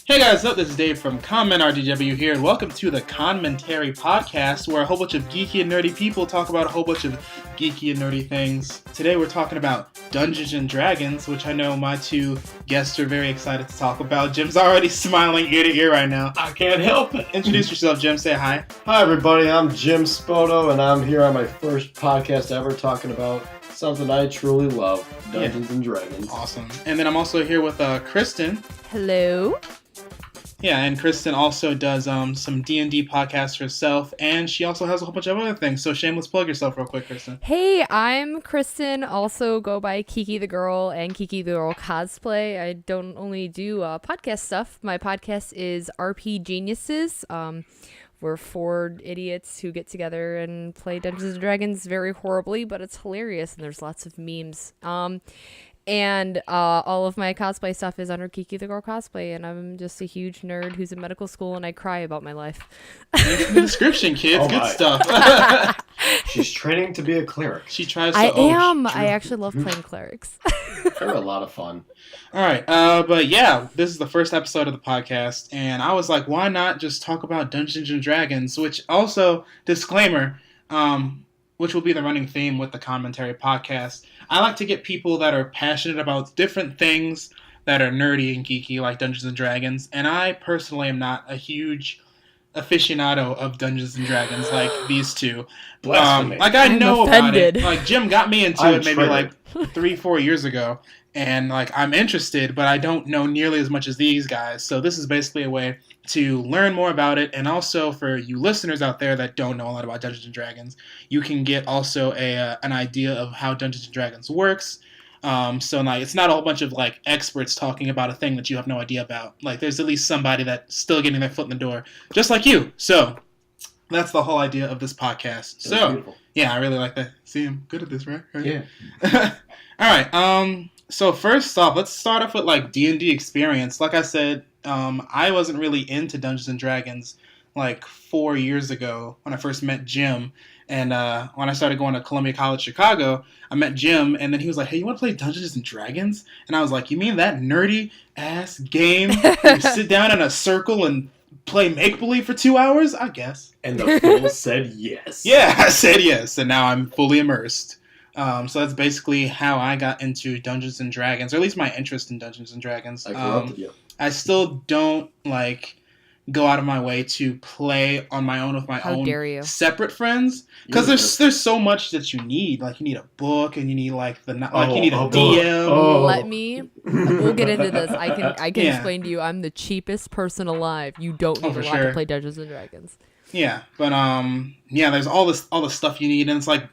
Hey guys, this is Dave from ConMenRDW here, and welcome to the ConMentary Podcast, where a whole bunch of geeky and nerdy people talk about a whole bunch of geeky and nerdy things. Today we're talking about Dungeons and Dragons, which I know my two guests are very excited to talk about. Jim's already smiling ear to ear right now. I can't help it. Introduce yourself, Jim. Say hi. Hi everybody, I'm Jim Spoto, and I'm here on my first podcast ever talking about something I truly love, Dungeons and Dragons. Awesome. And then I'm also here with Kristen. Hello. Yeah, and Kristen also does some D&D podcasts herself, and she also has a whole bunch of other things. So shameless plug yourself real quick, Kristen. Hey, I'm Kristen, also go by Kiki the Girl and Kiki the Girl Cosplay. I don't only do podcast stuff. My podcast is RPGeniuses. We're four idiots who get together and play Dungeons and Dragons very horribly, but it's hilarious, and there's lots of memes. And all of my cosplay stuff is under Kiki the Girl Cosplay, and I'm just a huge nerd who's in medical school, and I cry about my life. Thanks for the description, kids. Good stuff. She's training to be a cleric. She tries to... I am. I actually love playing clerics. They're a lot of fun. All right. But yeah, this is the first episode of the podcast, and I was like, why not just talk about Dungeons and Dragons, which also, disclaimer, which will be the running theme with the ConMentary podcast. I like to get people that are passionate about different things that are nerdy and geeky, like Dungeons and Dragons. And I personally am not a huge aficionado of Dungeons and Dragons like these two. Blasphemy. I know offended. about it. Like Jim got me into I'm it maybe triggered. like 3-4 years ago. And like I'm interested, but I don't know nearly as much as these guys. So this is basically a way to learn more about it, and also for you listeners out there that don't know a lot about Dungeons and Dragons, you can get also an idea of how Dungeons and Dragons works. So like it's not a whole bunch of like experts talking about a thing that you have no idea about. Like there's at least somebody that's still getting their foot in the door, just like you. So that's the whole idea of this podcast. That's so beautiful. Yeah, I really like that. See, I'm good at this, right? Yeah. All right. So first off, let's start off with like D&D experience. Like I said, I wasn't really into Dungeons and Dragons like 4 years ago when I first met Jim. And when I started going to Columbia College Chicago, I met Jim, and then he was like, hey, you want to play Dungeons and Dragons? And I was like, you mean that nerdy ass game where you sit down in a circle and play make-believe for 2 hours? I guess. And the fool said yes. Yeah, I said yes, and now I'm fully immersed. So that's basically how I got into Dungeons and Dragons, or at least my interest in Dungeons and Dragons. I corrupted you. I still don't like go out of my way to play on my own with my How own dare you. separate friends, because there's so much that you need. Like you need a book, and you need like you need a DM. We'll get into this. I can Yeah. explain to you. I'm the cheapest person alive. You don't need for a lot sure. to play Dungeons and Dragons. Yeah, but there's all the stuff you need, and it's like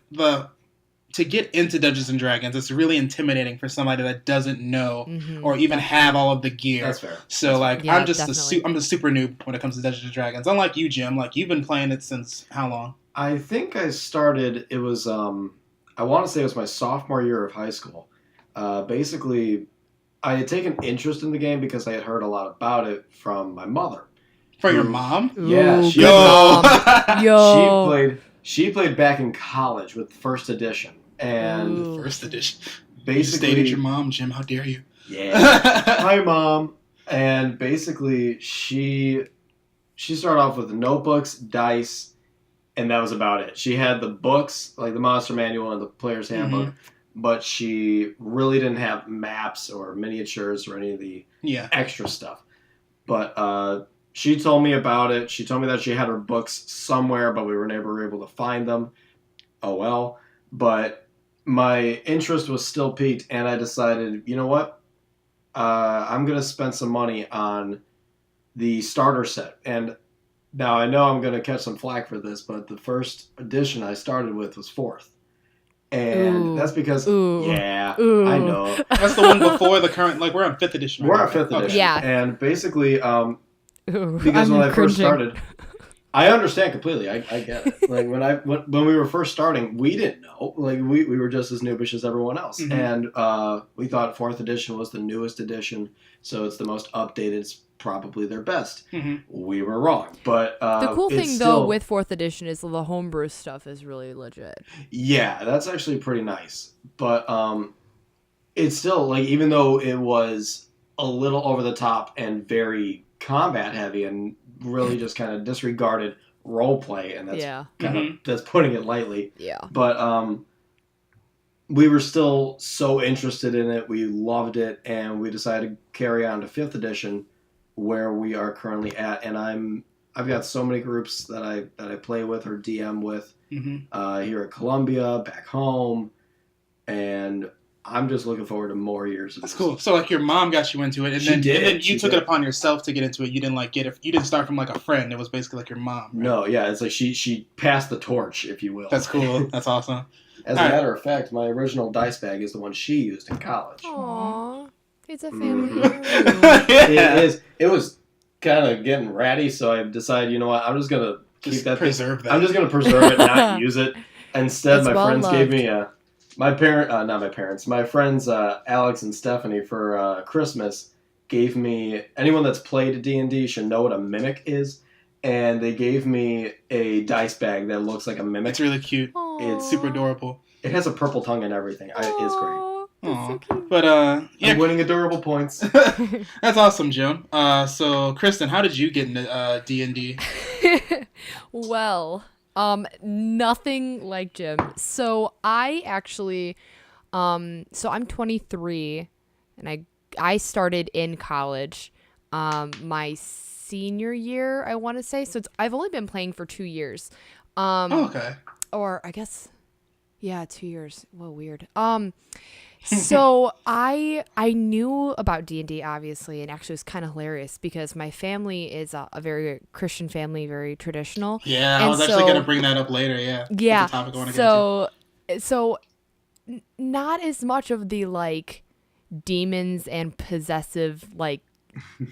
to get into Dungeons and Dragons, it's really intimidating for somebody that doesn't know or even have all of the gear. That's fair. So like Yeah, I'm just definitely. I'm the super noob when it comes to Dungeons and Dragons. Unlike you, Jim, like you've been playing it since how long? I think I started, it was, I want to say it was my sophomore year of high school. Basically, I had taken interest in the game because I had heard a lot about it from my mother. For your mom? Yeah, Ooh, she- Yo. Yo. She played back in college with first edition. And Ooh. First edition. You basically, stated your mom, Jim. How dare you? yeah. Hi, Mom. And basically, she started off with the notebooks, dice, and that was about it. She had the books, like the Monster Manual and the Player's Handbook, but she really didn't have maps or miniatures or any of the extra stuff. But she told me about it. She told me that she had her books somewhere, but we were never able to find them. Oh, well. But my interest was still piqued, and I decided, you know what? I'm going to spend some money on the starter set. And now I know I'm going to catch some flack for this, but the first edition I started with was 4th. And Ooh. that's because, Ooh. yeah, Ooh. I know. That's the one before the current, like we're on 5th edition. We're right? on 5th edition. Okay. Yeah. And basically, Ooh, because I'm when I first cringing. started, I understand completely. I get it. Like when we were first starting, we didn't know. Like we were just as noobish as everyone else, and we thought 4th edition was the newest edition, so it's the most updated. It's probably their best. We were wrong, but The cool thing, still, though, with 4th edition is the homebrew stuff is really legit. yeah, that's actually pretty nice. But it's still like, even though it was a little over the top and very combat heavy and really just kind of disregarded role play, and that's kind of that's putting it lightly. Yeah. But we were still so interested in it. We loved it, and we decided to carry on to 5th edition, where we are currently at. And I've got so many groups that I play with or DM with here at Columbia, back home, and I'm just looking forward to more years of this. That's cool. So like your mom got you into it, and then you took it upon yourself to get into it. You didn't like you didn't start from like a friend. It was basically like your mom. Right? No, yeah, it's like she passed the torch, if you will. That's cool. That's awesome. As a matter of fact, my original dice bag is the one she used in college. Aww, it's a family. It is. It was kind of getting ratty, so I decided, you know what, I'm just gonna keep that. Preserve that. I'm just gonna preserve it, not use it. Instead, It's my well friends loved. gave me my friends Alex and Stephanie for Christmas gave me, anyone that's played D&D should know what a mimic is, and they gave me a dice bag that looks like a mimic. It's really cute. Aww. It's super adorable. It has a purple tongue and everything. It's great. Aw, that's so cute. But I'm winning adorable points. That's awesome, Joan. So Kristen, how did you get into D&D? Well, nothing like Jim. So I actually, so I'm 23, and I started in college, my senior year, I want to say. So I've only been playing for 2 years. Okay. Or I guess, yeah, 2 years. Well, weird. So I knew about D&D, obviously, and actually it was kind of hilarious because my family is a very Christian family, very traditional. Yeah, And I was actually going to bring that up later, yeah. Yeah. That's a topic I want to get into. So not as much of the, like, demons and possessive, like,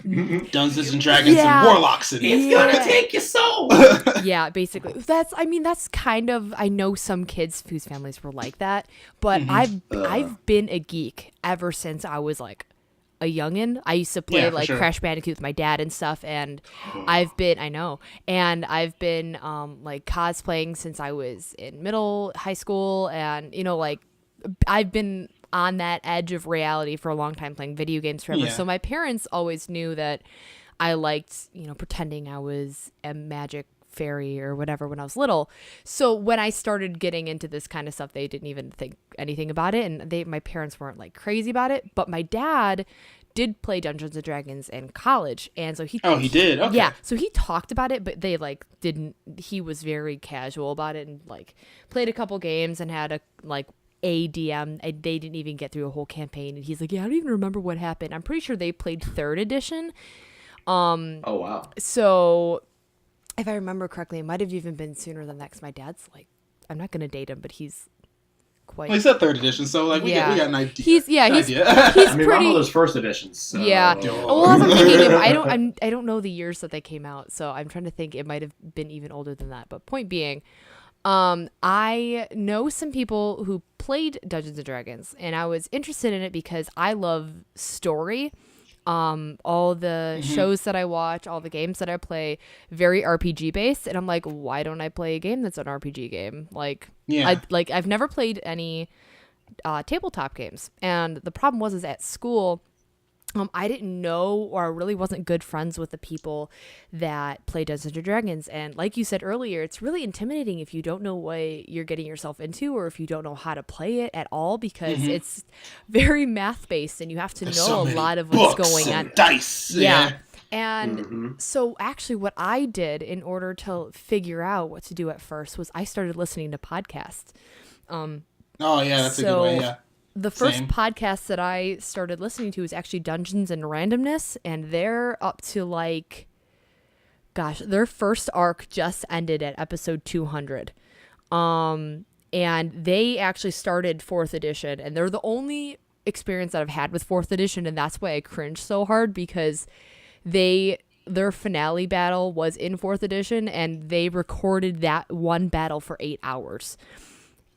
Dungeons and Dragons Yeah. and Warlocks and It's gonna take your soul. yeah, basically. That's kind of, I know some kids whose families were like that, but I've been a geek ever since I was like a youngin'. I used to play Yeah, for like sure. Crash Bandicoot with my dad and stuff, and I've been like cosplaying since I was in high school, and like I've been on that edge of reality for a long time, playing video games forever. Yeah. So my parents always knew that I liked, pretending I was a magic fairy or whatever when I was little. So when I started getting into this kind of stuff, they didn't even think anything about it, and my parents weren't like crazy about it. But my dad did play Dungeons and Dragons in college, and so he did? Okay. Yeah, so he talked about it, but they like didn't. He was very casual about it, and like played a couple games and had a DM, and they didn't even get through a whole campaign, and he's like, yeah, I don't even remember what happened. I'm pretty sure they played 3rd edition. Oh wow. So if I remember correctly, it might have even been sooner than that, 'cause my dad's like, I'm not gonna date him, but he's quite. Well, he said 3rd edition, so like we got an idea. He's idea. he's I mean, pretty. my mother's 1st editions. So. Yeah. Well, as I'm thinking, I don't know the years that they came out, so I'm trying to think. It might have been even older than that. But point being, I know some people who played Dungeons and Dragons, and I was interested in it because I love story. All the shows that I watch, all the games that I play, very RPG based, and I'm like, why don't I play a game that's an RPG game? Like, Yeah. I've never played any tabletop games, and the problem is at school, I didn't know, or I really wasn't good friends with the people that play Dungeons and Dragons. And like you said earlier, it's really intimidating if you don't know what you're getting yourself into, or if you don't know how to play it at all, because it's very math based and you have to know so a many lot of what's books going and on. dice. Yeah. And so actually what I did in order to figure out what to do at first was I started listening to podcasts. Oh yeah, that's a good way. Yeah. The first Same. podcast that I started listening to was actually Dungeons and Randomness, and they're up to their first arc just ended at episode 200. And they actually started 4th edition, and they're the only experience that I've had with 4th edition, and that's why I cringe so hard, because their finale battle was in 4th edition, and they recorded that one battle for 8 hours.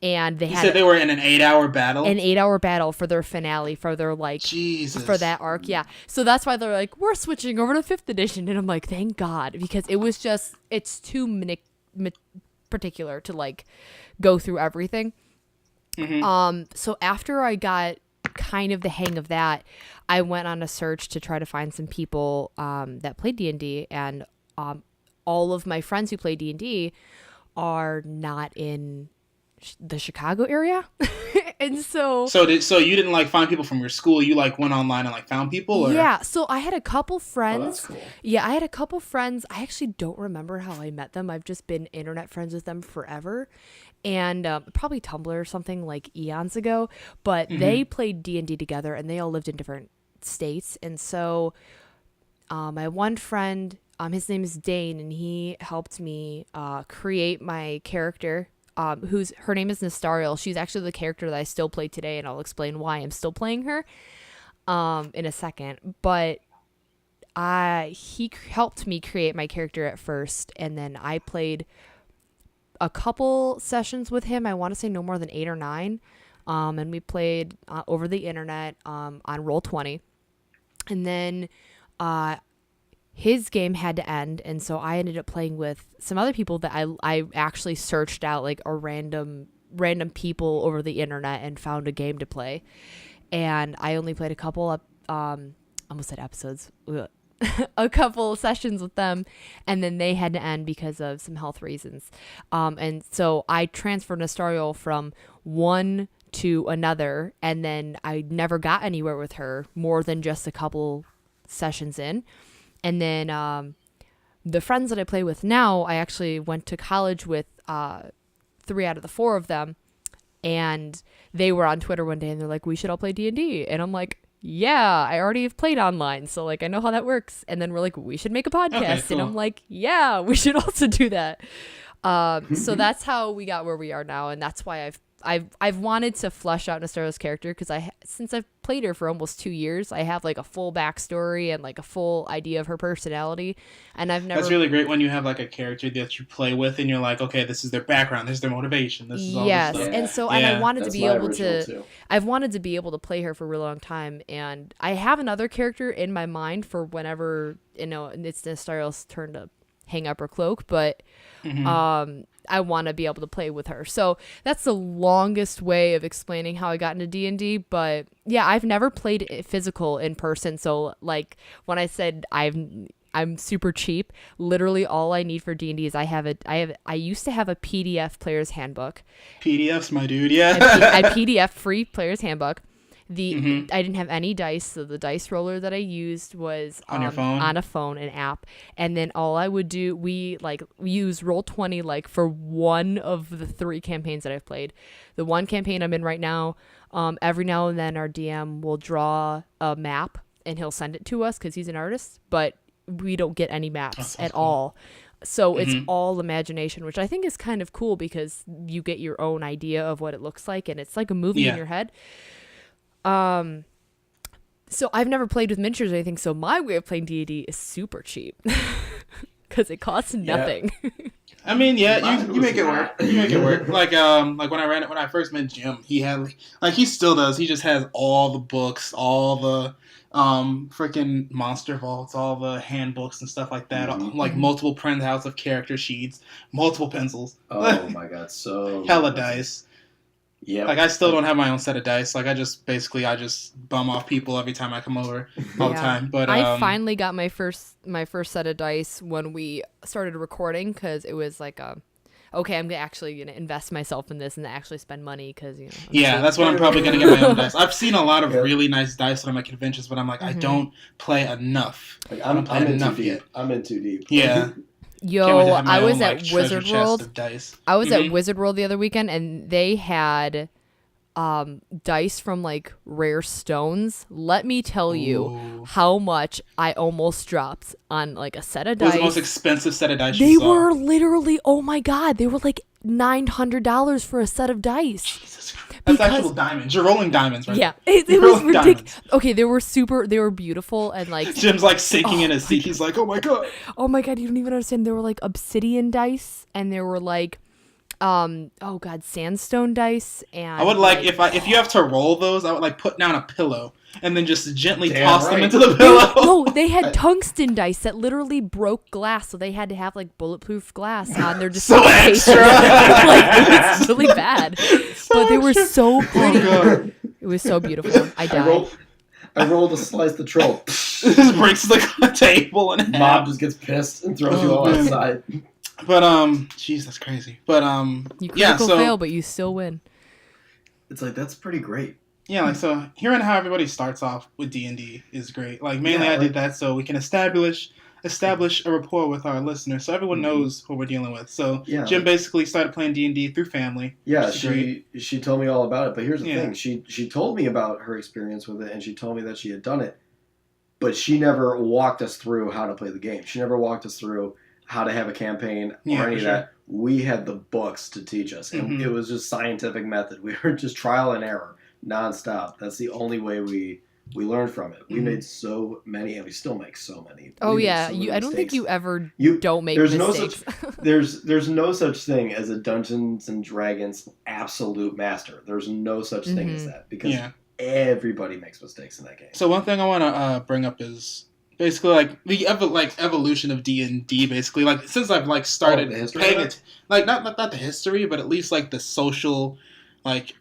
And they said they were in an 8-hour battle? An 8-hour battle for their finale, for their Jesus. for that arc, yeah. So that's why they're like, we're switching over to 5th edition, and I'm like, thank God, because it was just, it's too particular to go through everything. So after I got kind of the hang of that, I went on a search to try to find some people that played D&D, and all of my friends who play D&D are not in the Chicago area. And so you didn't like find people from your school, you like went online and like found people, or? Yeah, so I had a couple friends. Oh, that's cool. Yeah, I had a couple friends. I actually don't remember how I met them. I've just been internet friends with them forever, and probably Tumblr or something like eons ago, but they played D&D together, and they all lived in different states. And so my one friend, his name is Dane, and he helped me create my character, her name is Nestariel. She's actually the character that I still play today, and I'll explain why I'm still playing her in a second. But he helped me create my character at first, and then I played a couple sessions with him. I want to say no more than 8 or 9, and we played over the internet on Roll20, and then his game had to end, and so I ended up playing with some other people that I actually searched out, like a random people over the internet, and found a game to play. And I only played a couple of almost said episodes a couple sessions with them, and then they had to end because of some health reasons. And so I transferred Nestariel from one to another, and then I never got anywhere with her more than just a couple sessions in. And then the friends that I play with now, I actually went to college with 3 out of the 4 of them. And they were on Twitter one day, and they're like, we should all play D&D. And I'm like, yeah, I already have played online, so like I know how that works. And then we're like, we should make a podcast. Okay, cool. And I'm like, yeah, we should also do that. So that's how we got where we are now. And that's why I've wanted to flesh out Nestariel's character, because since I've played her for almost 2 years, I have like a full backstory and like a full idea of her personality. And I've never. That's really great when you have like a character that you play with, and you're like, okay, this is their background, this is their motivation, this is all this stuff. And so Yeah. and I wanted to That's be my able original to. too. I've wanted to be able to play her for a really long time, and I have another character in my mind for whenever it's Nestariel's turn to hang up her cloak, but I want to be able to play with her. So that's the longest way of explaining how I got into D&D. But yeah, I've never played it physical in person. So like when I said I'm super cheap, literally all I need for D&D is I used to have a PDF player's handbook. PDFs, my dude. Yeah. I PDF free player's handbook. I didn't have any dice, so the dice roller that I used was On your phone? on a phone, an app. And then all I would do, we use Roll20 like for one of the 3 campaigns that I've played. The one campaign I'm in right now, every now and then our DM will draw a map and he'll send it to us because he's an artist, but we don't get any maps at all. So it's all imagination, which I think is kind of cool because you get your own idea of what it looks like, and it's like a movie in your head. So I've never played with miniatures or anything, so my way of playing D&D is super cheap because it costs nothing. I mean, yeah, you make it work. You make it work. Like when I first met Jim, he had like he still does. He just has all the books, all the freaking monster vaults, all the handbooks and stuff like that. Like multiple printouts of character sheets, multiple pencils. Oh my god, so hella dice. Yeah. Like I still don't have my own set of dice. Like I just bum off people every time I come over all the time. But I finally got my first set of dice when we started recording, because it was like okay, I'm actually gonna invest myself in this and actually spend money because that's when I'm probably gonna get my own dice. I've seen a lot of really nice dice when I'm at conventions, but I'm like I don't play enough. Like, I'm in too deep. I'm in too deep. Yeah. Yo, I was at Wizard World. I was at Wizard World the other weekend, and they had dice from like rare stones. Let me tell you how much I almost dropped on like a set of dice. It was the most expensive set of dice They you saw. were literally, oh my god, they were like $900 for a set of dice. Jesus Christ. That's actual diamonds. You're rolling diamonds, right? Yeah, it was ridiculous. Okay, they were beautiful, and like Jim's like sinking in his seat. He's like, oh my god, you don't even understand. There were like obsidian dice, and there were like oh god, sandstone dice, and I would like if you have to roll those, I would like put down a pillow and then just gently Damn toss them right. into the pillow. No, they had tungsten dice that literally broke glass, so they had to have like bulletproof glass on their So display case. extra. Like it was really bad, but they were so pretty. God. It was so beautiful. I died. I rolled to slice the troll. Just breaks like a table and Mom just gets pissed and throws you all man. outside. But jeez, that's crazy. But You yeah, critical so fail, but you still win. It's like, that's pretty great. yeah, like so hearing how everybody starts off with D&D is great. Like mainly I did that so we can establish a rapport with our listeners, so everyone knows what we're dealing with. So Yeah, Jim basically started playing D&D through family. Yeah, which is great. she told me all about it. But here's the Yeah. thing: she told me about her experience with it, and she told me that she had done it, but she never walked us through how to play the game. She never walked us through how to have a campaign Yeah, or any for of sure. that. We had the books to teach us, and Mhm. it was just scientific method. We were just trial and error, nonstop. That's the only way we learned from it. We Mhm. made so many, and we still make so many. Oh We made yeah, so many I don't think mistakes. you ever You don't make there's mistakes. there's no such thing as a Dungeons and Dragons absolute master. There's no such thing as that because Yeah. everybody makes mistakes in that game. So one thing I want to bring up is basically like the evolution of D&D. Basically, like since I've like started the history paying of it, like not the history, but at least like the social, like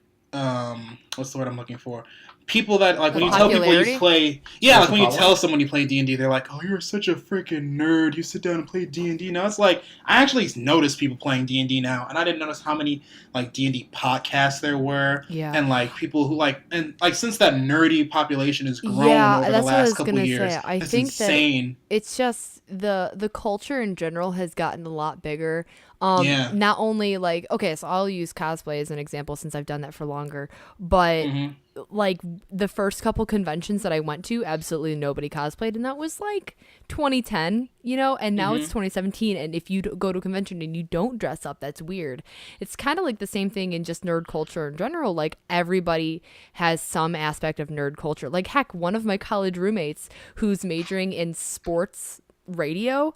what's the word I'm looking for? People that like when you tell people Popularity? you play, yeah, like when you Social tell someone you play D&D, they're like, "Oh, you're such a freaking nerd. You sit down and play D&D." Now it's like I actually notice people playing D&D now, and I didn't notice how many like D&D podcasts there were. Yeah. And like people who like since that nerdy population has grown Yeah, over the that's what I was last couple gonna years, say. I it's think that insane. it's just the culture in general has gotten a lot bigger. Yeah. Not only like, okay, so I'll use cosplay as an example since I've done that for longer, but Mhm. like the first couple conventions that I went to, absolutely nobody cosplayed, and that was like 2010, and now it's 2017, and if you go to a convention and you don't dress up, that's weird. It's kind of like the same thing in just nerd culture in general. Like everybody has some aspect of nerd culture. Like heck, one of my college roommates who's majoring in sports radio,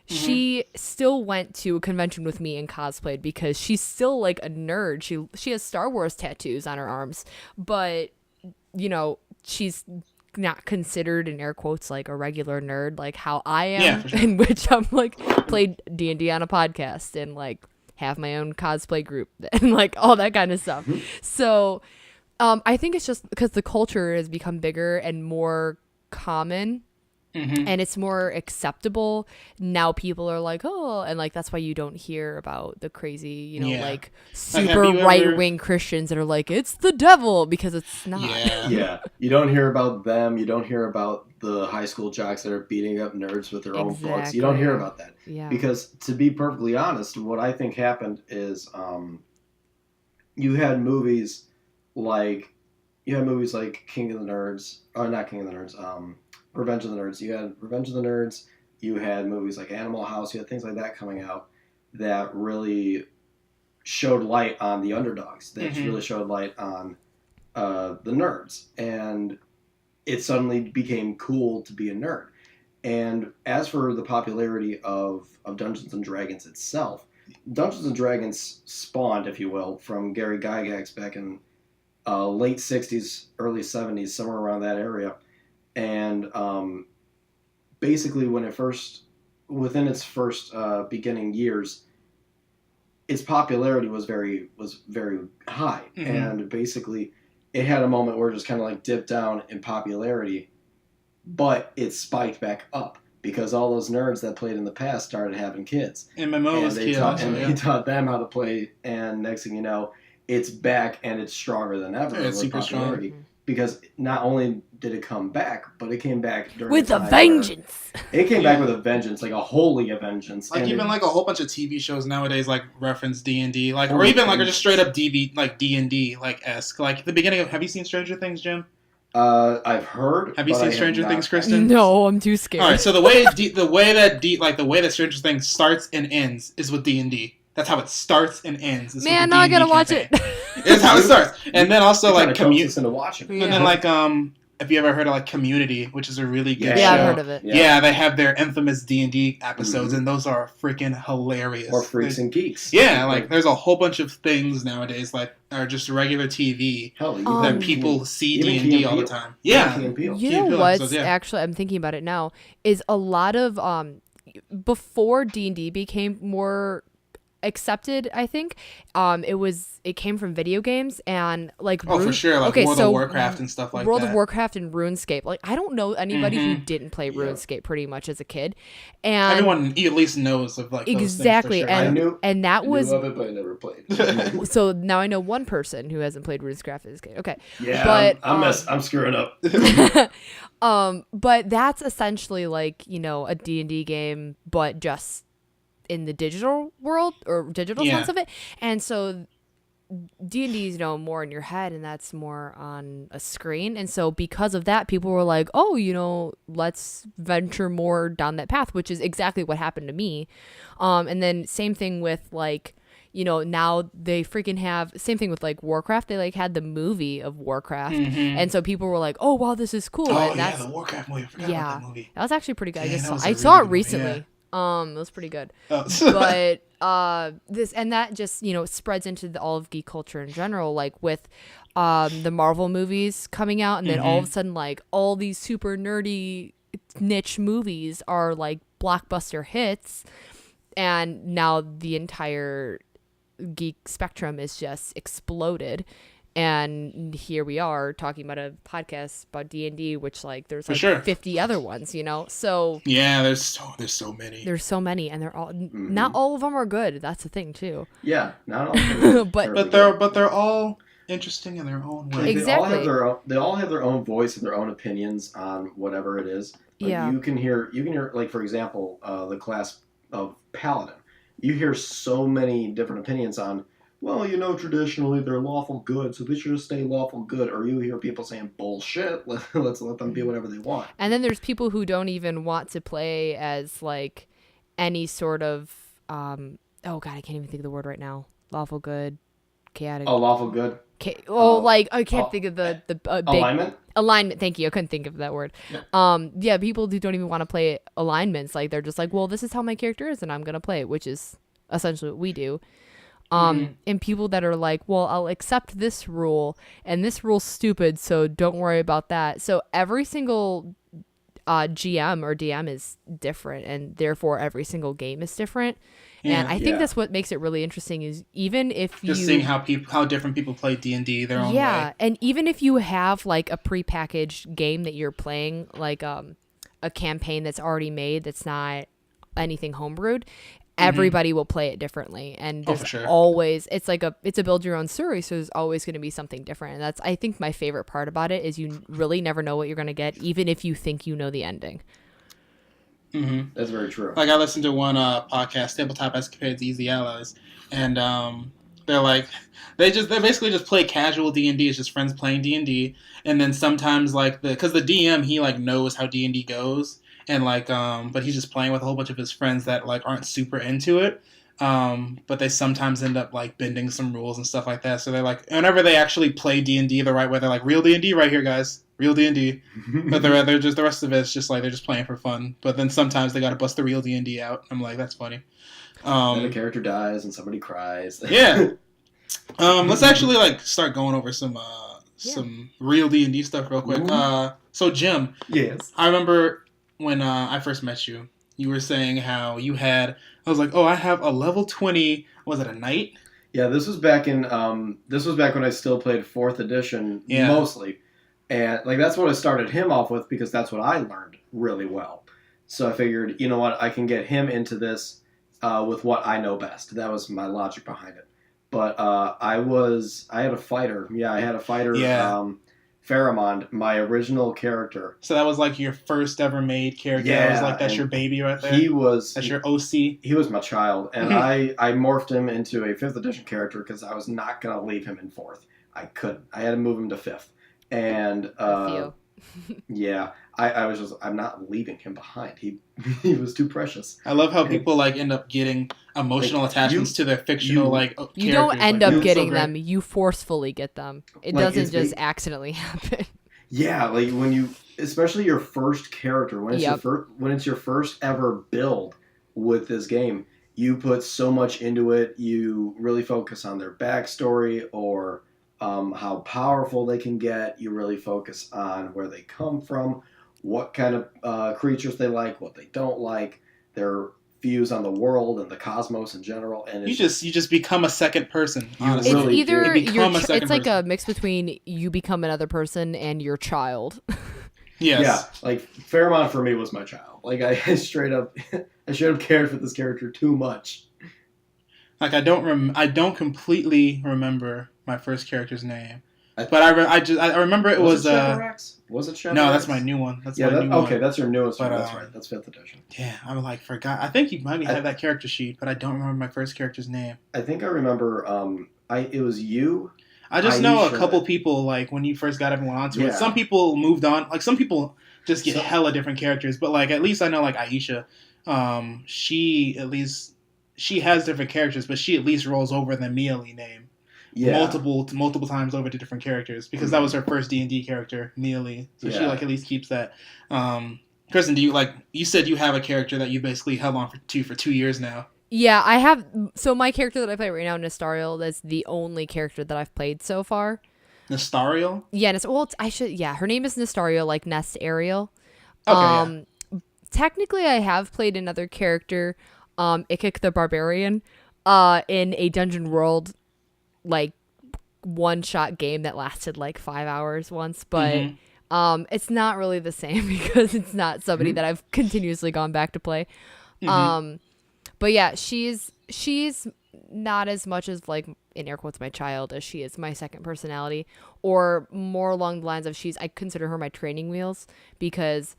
she still went to a convention with me and cosplayed because she's still like a nerd. She has Star Wars tattoos on her arms, but she's not considered in air quotes like a regular nerd like how I am. Yeah, for sure. In which I'm like played D&D on a podcast and like have my own cosplay group and like all that kind of stuff. So I think it's just because the culture has become bigger and more common. And it's more acceptable now. People are like, oh, and like that's why you don't hear about the crazy, like super right-wing Christians that are like, it's the devil, because it's not. Yeah, you don't hear about them. You don't hear about the high school jocks that are beating up nerds with their own books. You don't hear about that. Yeah. Because to be perfectly honest, what I think happened is you had movies like King of the Nerds, or not King of the Nerds, Revenge of the Nerds. You had Revenge of the Nerds. You had movies like Animal House. You had things like that coming out that really showed light on the underdogs. That really showed light on the nerds. And it suddenly became cool to be a nerd. And as for the popularity of Dungeons and Dragons itself, Dungeons and Dragons spawned, if you will, from Gary Gygax back in late 60s, early 70s, somewhere around that area. And basically, within its first beginning years, its popularity was very high, and basically, it had a moment where it just kind of like dipped down in popularity, but it spiked back up because all those nerds that played in the past started having kids, And my mom was they kid taught, also, and yeah. they taught them how to play, and next thing you know, it's back and it's stronger than ever. Yeah, it's with super strong. popularity. Because not only did it come back, but it came back during With a a time vengeance. where it came back with a vengeance, like a holy vengeance. Like and even it, like a whole bunch of TV shows nowadays like reference D&D, like or Holy even like are things. just straight up DB like D&D like esque. Like the beginning of, have you seen Stranger Things, Jim? I've heard. Have you but seen I Stranger not- Things, Kristen? No, I'm too scared. All right, so the way that Stranger Things starts and ends is with D&D. That's how it starts and ends. is with Man, the now I D&D gotta watch campaign. it. It's how it starts, and then also It like kinda coaxed community. us into watching. Yeah. And then like if you ever heard of like Community, which is a really good show. Yeah, I've heard of it. Yeah, they have their infamous D&D episodes, and those are freaking hilarious. Or Freaks and Geeks. Yeah, like there's a whole bunch of things nowadays like are just regular TV that people see D&D all the time. Yeah, you know what's actually, I'm thinking about it now, is a lot of before D&D became more accepted, I think it came from video games and like for sure, like World of Warcraft and stuff like that. World of Warcraft and RuneScape. Like I don't know anybody who didn't play RuneScape pretty much as a kid, and everyone at least knows of like those exactly things for sure. and that was of it, but I never played. So now I know one person who hasn't played RuneScape as a kid. Okay, yeah, but I'm screwing up. But that's essentially like a D&D game, but just in the digital world or digital sense of it. And so D&D is more in your head, and that's more on a screen. And so because of that, people were like, oh, let's venture more down that path, which is exactly what happened to me. And then same thing with like, now they freaking have, same thing with like Warcraft. They like had the movie of Warcraft. And so people were like, oh wow, this is cool. Oh and yeah, the Warcraft movie. I forgot about that movie. That was actually pretty good. Yeah, I saw it recently. It was pretty good. But that just spreads into all of geek culture in general, like with the Marvel movies coming out, and then all of a sudden like all these super nerdy niche movies are like blockbuster hits, and now the entire geek spectrum is just exploded. And here we are talking about a podcast about D&D, which like there's like 50 other ones, So yeah, there's so many. There's so many, and they're all not all of them are good. That's the thing too. Yeah, not all. but they're all interesting in their own way. Exactly. They all have their own voice and their own opinions on whatever it is. Like you can hear like for example, the class of Paladin. You hear so many different opinions on. Well, traditionally they're lawful good, so they should just stay lawful good. Or you hear people saying bullshit. Let's let them be whatever they want. And then there's people who don't even want to play as like any sort of oh god, I can't even think of the word right now. Lawful good, chaotic. Oh, lawful good. Like I can't think of the big alignment. Alignment. Thank you. I couldn't think of that word. Yeah. People who don't even want to play alignments, like they're just like, well, this is how my character is, and I'm gonna play it, which is essentially what we do. And people that are like, well, I'll accept this rule, and this rule's stupid, so don't worry about that. So every single GM or DM is different, and therefore every single game is different. And I think that's what makes it really interesting is even if just seeing how different people play D&D their own way. Yeah, and even if you have like a prepackaged game that you're playing, like a campaign that's already made that's not anything homebrewed, everybody will play it differently, and there's always it's a build your own story, so there's always going to be something different. And that's I think my favorite part about it is you really never know what you're going to get, even if you think you know the ending. That's very true. Like I listened to one podcast, Tabletop Escapades, Easy Allies, and they're like they basically just play casual D&D. It's just friends playing D&D, and then sometimes like because the DM he like knows how D&D goes. And like, but he's just playing with a whole bunch of his friends that like aren't super into it. But they sometimes end up like bending some rules and stuff like that. So they're like, whenever they actually play D&D the right way, they're like, real D&D right here, guys, real D&D. But they're just the rest of it's just like they're just playing for fun. But then sometimes they got to bust the real D&D out. I'm like, that's funny. Then a character dies and somebody cries. Yeah. Let's actually like start going over some real D&D stuff real quick. So Jim. Yes. I remember. When I first met you, you were saying how you had. I was like, oh, I have a level 20. Was it a knight? Yeah, this was back in. This was back when I still played 4th edition mostly, and like that's what I started him off with because that's what I learned really well. So I figured, you know what, I can get him into this with what I know best. That was my logic behind it. But I had a fighter. Yeah, I had a fighter. Yeah. Pharamond, my original character. So that was like your first ever made character. Yeah, that was like that's your baby right there. That's your OC. He was my child, and I morphed him into a 5th edition character because I was not gonna leave him in 4th. I couldn't. I had to move him to 5th, and yeah, I'm not leaving him behind. He was too precious. I love how people like end up getting emotional attachments to their fictional characters. You don't end up getting them. You forcefully get them. It doesn't just accidentally happen. Yeah, like when you, especially your first character, when it's when it's your first ever build with this game, you put so much into it. You really focus on their backstory or how powerful they can get. You really focus on where they come from, what kind of creatures they like, what they don't like, their views on the world and the cosmos in general. And you just become a second person. Honestly. It's really either it's like person. a mix between you become another person and your child. Yes. Yeah, like Fairmont for me was my child. Like I straight up cared for this character too much. Like I don't completely remember my first character's name, but I remember it was Was it Shavarax? No, that's my new one. That's my new one. Okay, that's your newest one. But, That's right. That's 5th edition. Yeah, I like forgot. I think you might have that character sheet, but I don't remember my first character's name. I think I remember. It was you. I just know a couple people, like, when you first got everyone onto it. Some people moved on. Like, some people just get hella different characters. But, like, at least I know, like, Aisha, she has different characters, but she at least rolls over the Mealy name. Yeah. Multiple times over to different characters. Because that was her first D&D character, Mealy. So she, like, at least keeps that. Kristen, do you, like, you said you have a character that you basically held on for 2 years now. Yeah, I have. So my character that I play right now, Nestariel, is the only character that I've played so far. Nestariel? Yeah, her name is Nestariel, like Nest Ariel. Okay, Technically, I have played another character, Ikik the Barbarian, in a Dungeon World, like, one-shot game that lasted, like, 5 hours once, but it's not really the same because it's not somebody that I've continuously gone back to play. But yeah, she's not as much as, like, in air quotes, my child as she is my second personality, or more along the lines of I consider her my training wheels, because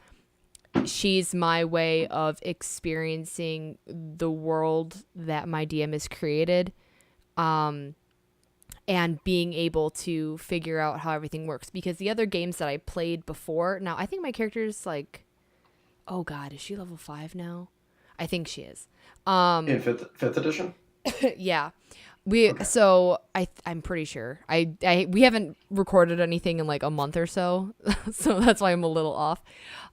she's my way of experiencing the world that my DM has created, and being able to figure out how everything works. Because the other games that I played before, now I think my character's like, oh god, is she level 5 now? I think she is. In fifth edition? Yeah. So I'm pretty sure. We haven't recorded anything in like a month or so. So that's why I'm a little off.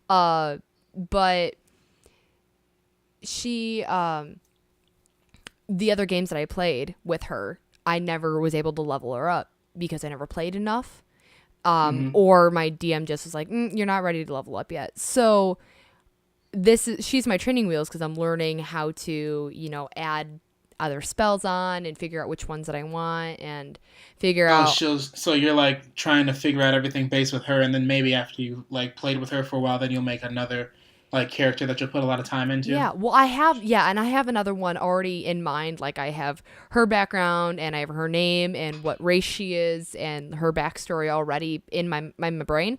But she the other games that I played with her, I never was able to level her up because I never played enough. Or my DM just was like, you're not ready to level up yet. So she's my training wheels because I'm learning how to, add other spells on and figure out which ones that I want and figure out. So you're like trying to figure out everything based with her, and then maybe after you like played with her for a while, then you'll make another like character that you'll put a lot of time into. Yeah, well, I have another one already in mind. Like I have her background and I have her name and what race she is and her backstory already in my brain.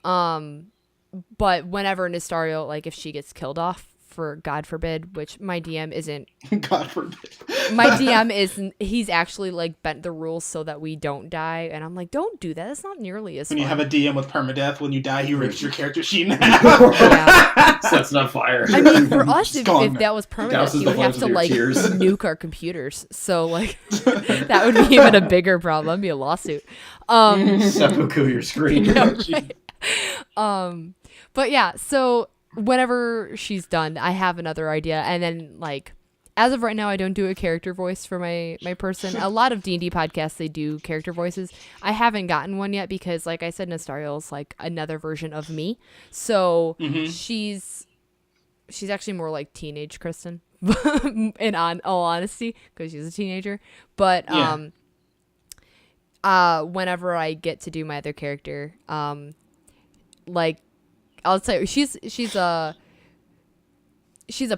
But whenever Nestariel, like if she gets killed off, for God forbid, which my DM isn't. God forbid. My DM isn't. He's actually like bent the rules so that we don't die, and I'm like, don't do that. That's not nearly as. When fun. You have a DM with permadeath, when you die, he rips your character sheet now. Yeah. Sets it on fire. I mean, for us, if that was permanent, you would have to like nuke our computers. So like, that would be even a bigger problem. That'd be a lawsuit. Seppuku your screen. But yeah, so whenever she's done, I have another idea, and then like as of right now, I don't do a character voice for my person. A lot of D&D podcasts, they do character voices. I haven't gotten one yet because, like I said, Nestariel is like another version of me. So she's actually more like teenage Kristen, in all honesty, because she's a teenager. But whenever I get to do my other character, like I'll tell you, she's a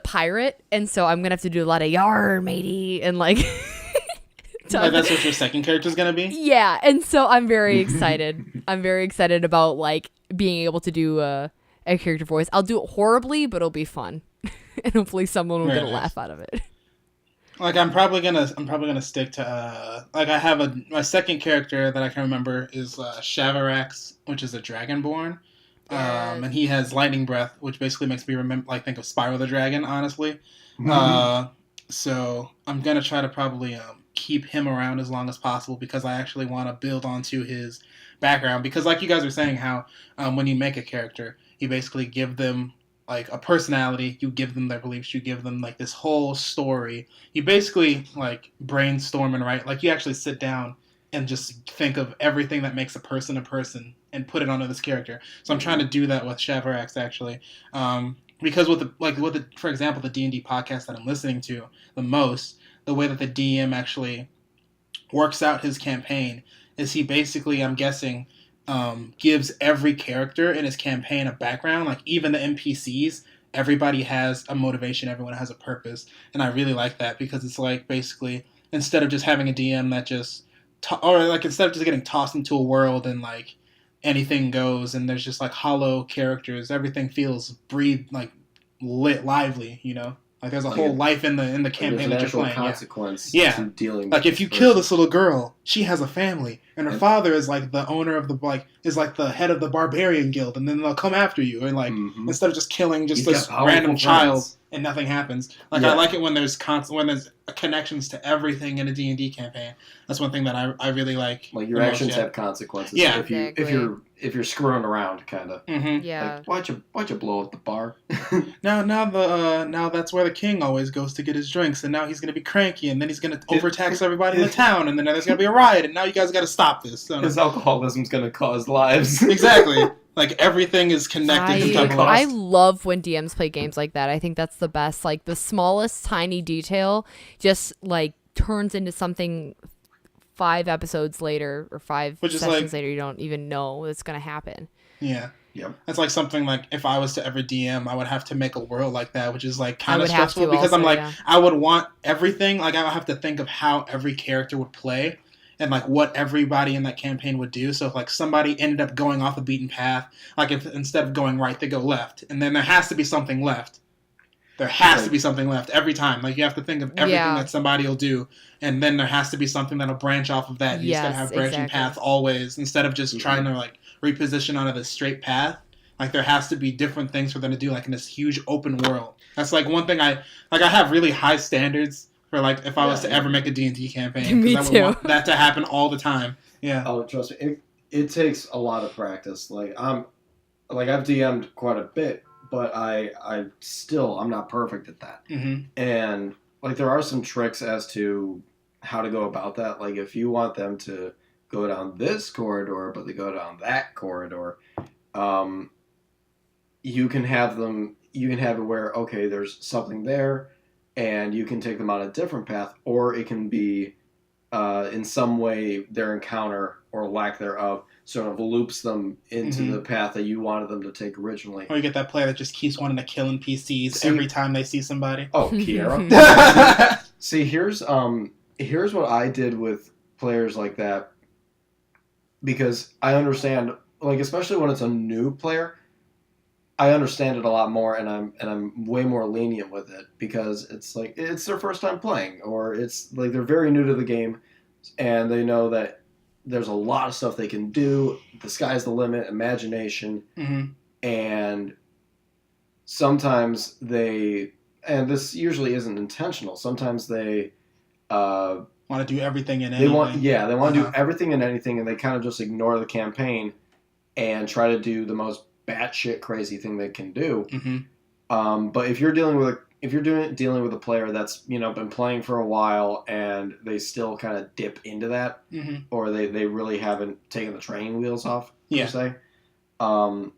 pirate, and so I'm gonna have to do a lot of yar matey and like. That's what your second character's gonna be. Yeah, and so I'm very excited. I'm very excited about like being able to do a character voice. I'll do it horribly, but it'll be fun, and hopefully someone will get a laugh out of it. Like I'm probably gonna stick to like I have my second character that I can remember is Shavarax, which is a dragonborn. And he has lightning breath, which basically makes me think of Spyro the Dragon, honestly. So I'm gonna try to probably keep him around as long as possible because I actually want to build onto his background. Because like you guys were saying, how when you make a character, you basically give them like a personality, you give them their beliefs, you give them like this whole story. You basically like brainstorm and write, like you actually sit down and just think of everything that makes a person and put it onto this character. So I'm trying to do that with Shavarax actually. Because for example, the D&D podcast that I'm listening to the most, the way that the DM actually works out his campaign is he basically, I'm guessing, gives every character in his campaign a background. Like even the NPCs, everybody has a motivation, everyone has a purpose, and I really like that because it's like basically instead of just having a DM that just instead of just getting tossed into a world and like anything goes and there's just like hollow characters, everything feels like lit, lively, you know. Like there's a whole life in the campaign that you're playing. Consequence to dealing like with if you kill this little girl, she has a family, and her father is like the owner of is like the head of the barbarian guild, and then they'll come after you, and like instead of just killing just this random child and nothing happens. Like I like it when there's connections to everything in a D&D campaign. That's one thing that I really like. Like your actions have consequences. Yeah, if you're screwing around, kind of. Mm-hmm. Yeah. Like, why'd you blow up the bar? now that's where the king always goes to get his drinks, and now he's gonna be cranky, and then he's gonna overtax everybody in the town, and then there's gonna be a riot, and now you guys got to stop this. So, his alcoholism's gonna cause lives. Exactly. Like everything is connected. I love when DMs play games like that. I think that's the best. Like the smallest tiny detail just like turns into something 5 episodes later or 5 sessions later you don't even know that's gonna happen. Yeah. Yep. That's like something like if I was to ever DM, I would have to make a world like that, which is like kind of stressful because I'm like, I would want everything. Like I would have to think of how every character would play and like what everybody in that campaign would do. So if like somebody ended up going off the beaten path, like if instead of going right, they go left, and then there has to be something left. There has to be something left every time. Like you have to think of everything that somebody will do, and then there has to be something that'll branch off of that. And you just gotta have branching paths always, instead of just trying to like reposition onto the straight path. Like there has to be different things for them to do, like in this huge open world. That's like one thing I have really high standards for like if I was to ever make a D&D campaign. Me I would too. want that to happen all the time. Yeah. Oh, trust me, it takes a lot of practice. Like I've DM'd quite a bit, but I'm not perfect at that. Mm-hmm. And like there are some tricks as to how to go about that. Like if you want them to go down this corridor, but they go down that corridor, you can have it where, okay, there's something there, and you can take them on a different path, or it can be in some way their encounter or lack thereof sort of loops them into the path that you wanted them to take originally. Or you get that player that just keeps wanting to kill NPCs every time they see somebody. Oh, Kiara. See, here's what I did with players like that, because I understand, like especially when it's a new player, I understand it a lot more, and I'm way more lenient with it because it's like it's their first time playing, or it's like they're very new to the game, and they know that there's a lot of stuff they can do. The sky's the limit, imagination, and sometimes and this usually isn't intentional. Sometimes they want to do everything and anything. They want to do everything and anything, and they kind of just ignore the campaign and try to do the most batshit crazy thing they can do. But if you're dealing with a player that's been playing for a while and they still kind of dip into that, or they really haven't taken the training wheels off, per se. What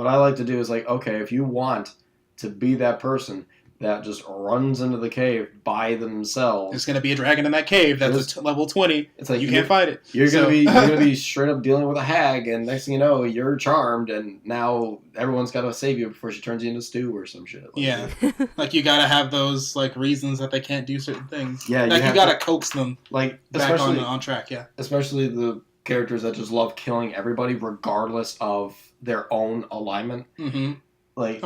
I like to do is like, okay, if you want to be that person that just runs into the cave by themselves, there's gonna be a dragon in that cave that's level 20. It's like you can't fight it. You're gonna be straight up dealing with a hag, and next thing you know, you're charmed, and now everyone's got to save you before she turns you into stew or some shit. Like you gotta have those like reasons that they can't do certain things. Yeah, like you gotta coax them like back on track. Yeah, especially the characters that just love killing everybody regardless of their own alignment. Like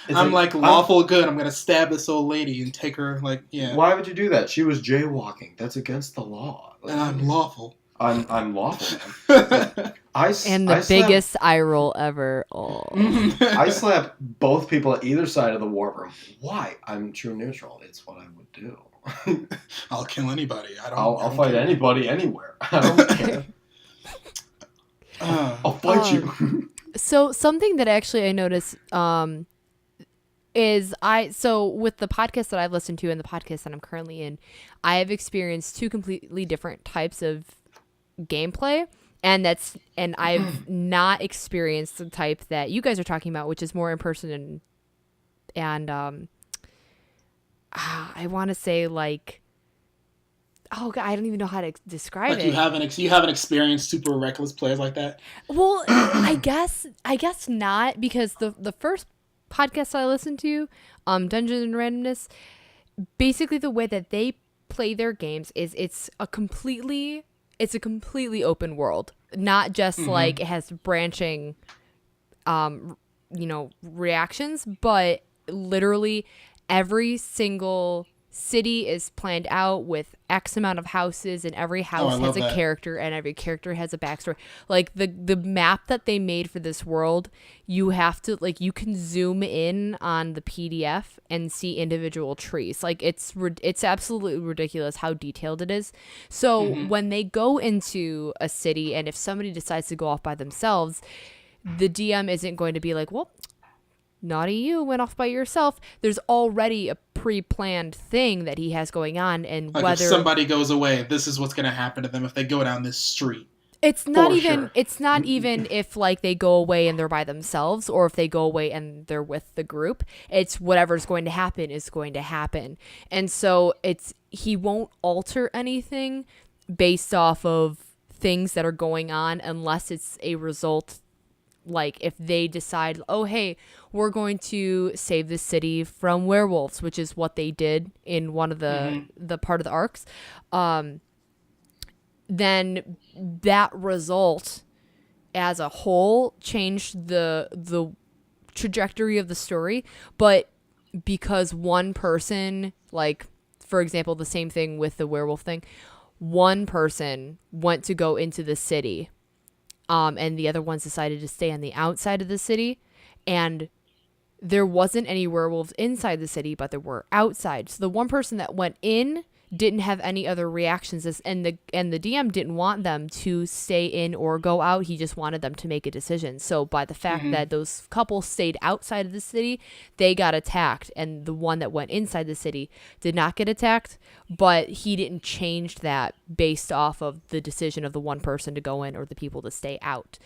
I'm like lawful good. I'm gonna stab this old lady and take her. Like, yeah. Why would you do that? She was jaywalking. That's against the law. Like, and I'm lawful. I'm lawful, man. Biggest eye roll ever. Oh. I slap both people at either side of the war room. Why? I'm true neutral. It's what I would do. I'll kill anybody. I'll fight anybody anywhere. I don't care. I'll fight you. So something that actually I noticed is with the podcast that I've listened to and the podcast that I'm currently in, I have experienced two completely different types of gameplay, and I've not experienced the type that you guys are talking about, which is more in person and I want to say like, oh God, I don't even know how to describe like it. You haven't experienced super reckless players like that? Well, I guess not, because the first podcast I listened to, Dungeons and Randomness, basically the way that they play their games is it's a completely open world, not just like it has branching reactions, but literally every single city is planned out with X amount of houses, and every house has a character, and every character has a backstory. Like the map that they made for this world, you have to you can zoom in on the PDF and see individual trees. Like it's absolutely ridiculous how detailed it is. So when they go into a city, and if somebody decides to go off by themselves, the DM isn't going to be like, well, naughty you, went off by yourself. There's already a pre-planned thing that he has going on, and like whether if somebody goes away, this is what's going to happen to them if they go down this street. It's not even if like they go away and they're by themselves, or if they go away and they're with the group. It's whatever's going to happen is going to happen. And so he won't alter anything based off of things that are going on, unless it's a result. Like if they decide, oh, hey, we're going to save this city from werewolves, which is what they did in one of the part of the arcs, then that result as a whole changed the trajectory of the story. But because one person, like, for example, the same thing with the werewolf thing, one person went to go into the city, and the other ones decided to stay on the outside of the city, and there wasn't any werewolves inside the city, but there were outside. So the one person that went in didn't have any other reactions, and the DM didn't want them to stay in or go out. He just wanted them to make a decision. So by the fact that those couples stayed outside of the city, they got attacked, and the one that went inside the city did not get attacked, but he didn't change that based off of the decision of the one person to go in or the people to stay out.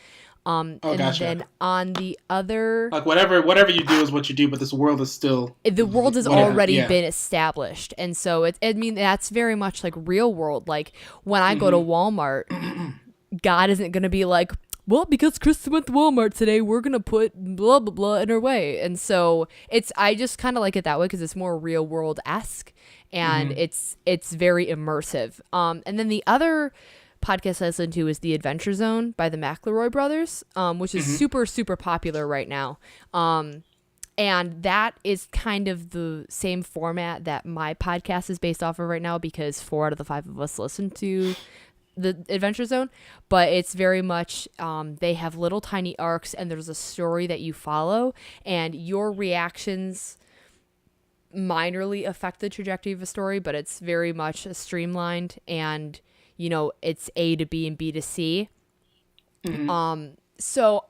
Gotcha. Then on the other, like whatever you do is what you do, but this world is still, the world has already been established, and so that's very much like real world. Like when I go to Walmart, God isn't gonna be like, well, because Kristen went to Walmart today, we're gonna put blah blah blah in her way. And so I just kind of like it that way because it's more real world esque, and it's very immersive. And then the other podcast I listen to is The Adventure Zone by the McElroy brothers, which is super, super popular right now. And that is kind of the same format that my podcast is based off of right now, because 4 out of the 5 of us listen to The Adventure Zone. But it's very much, they have little tiny arcs, and there's a story that you follow, and your reactions minorly affect the trajectory of a story, but it's very much streamlined, and it's A to B and B to C. So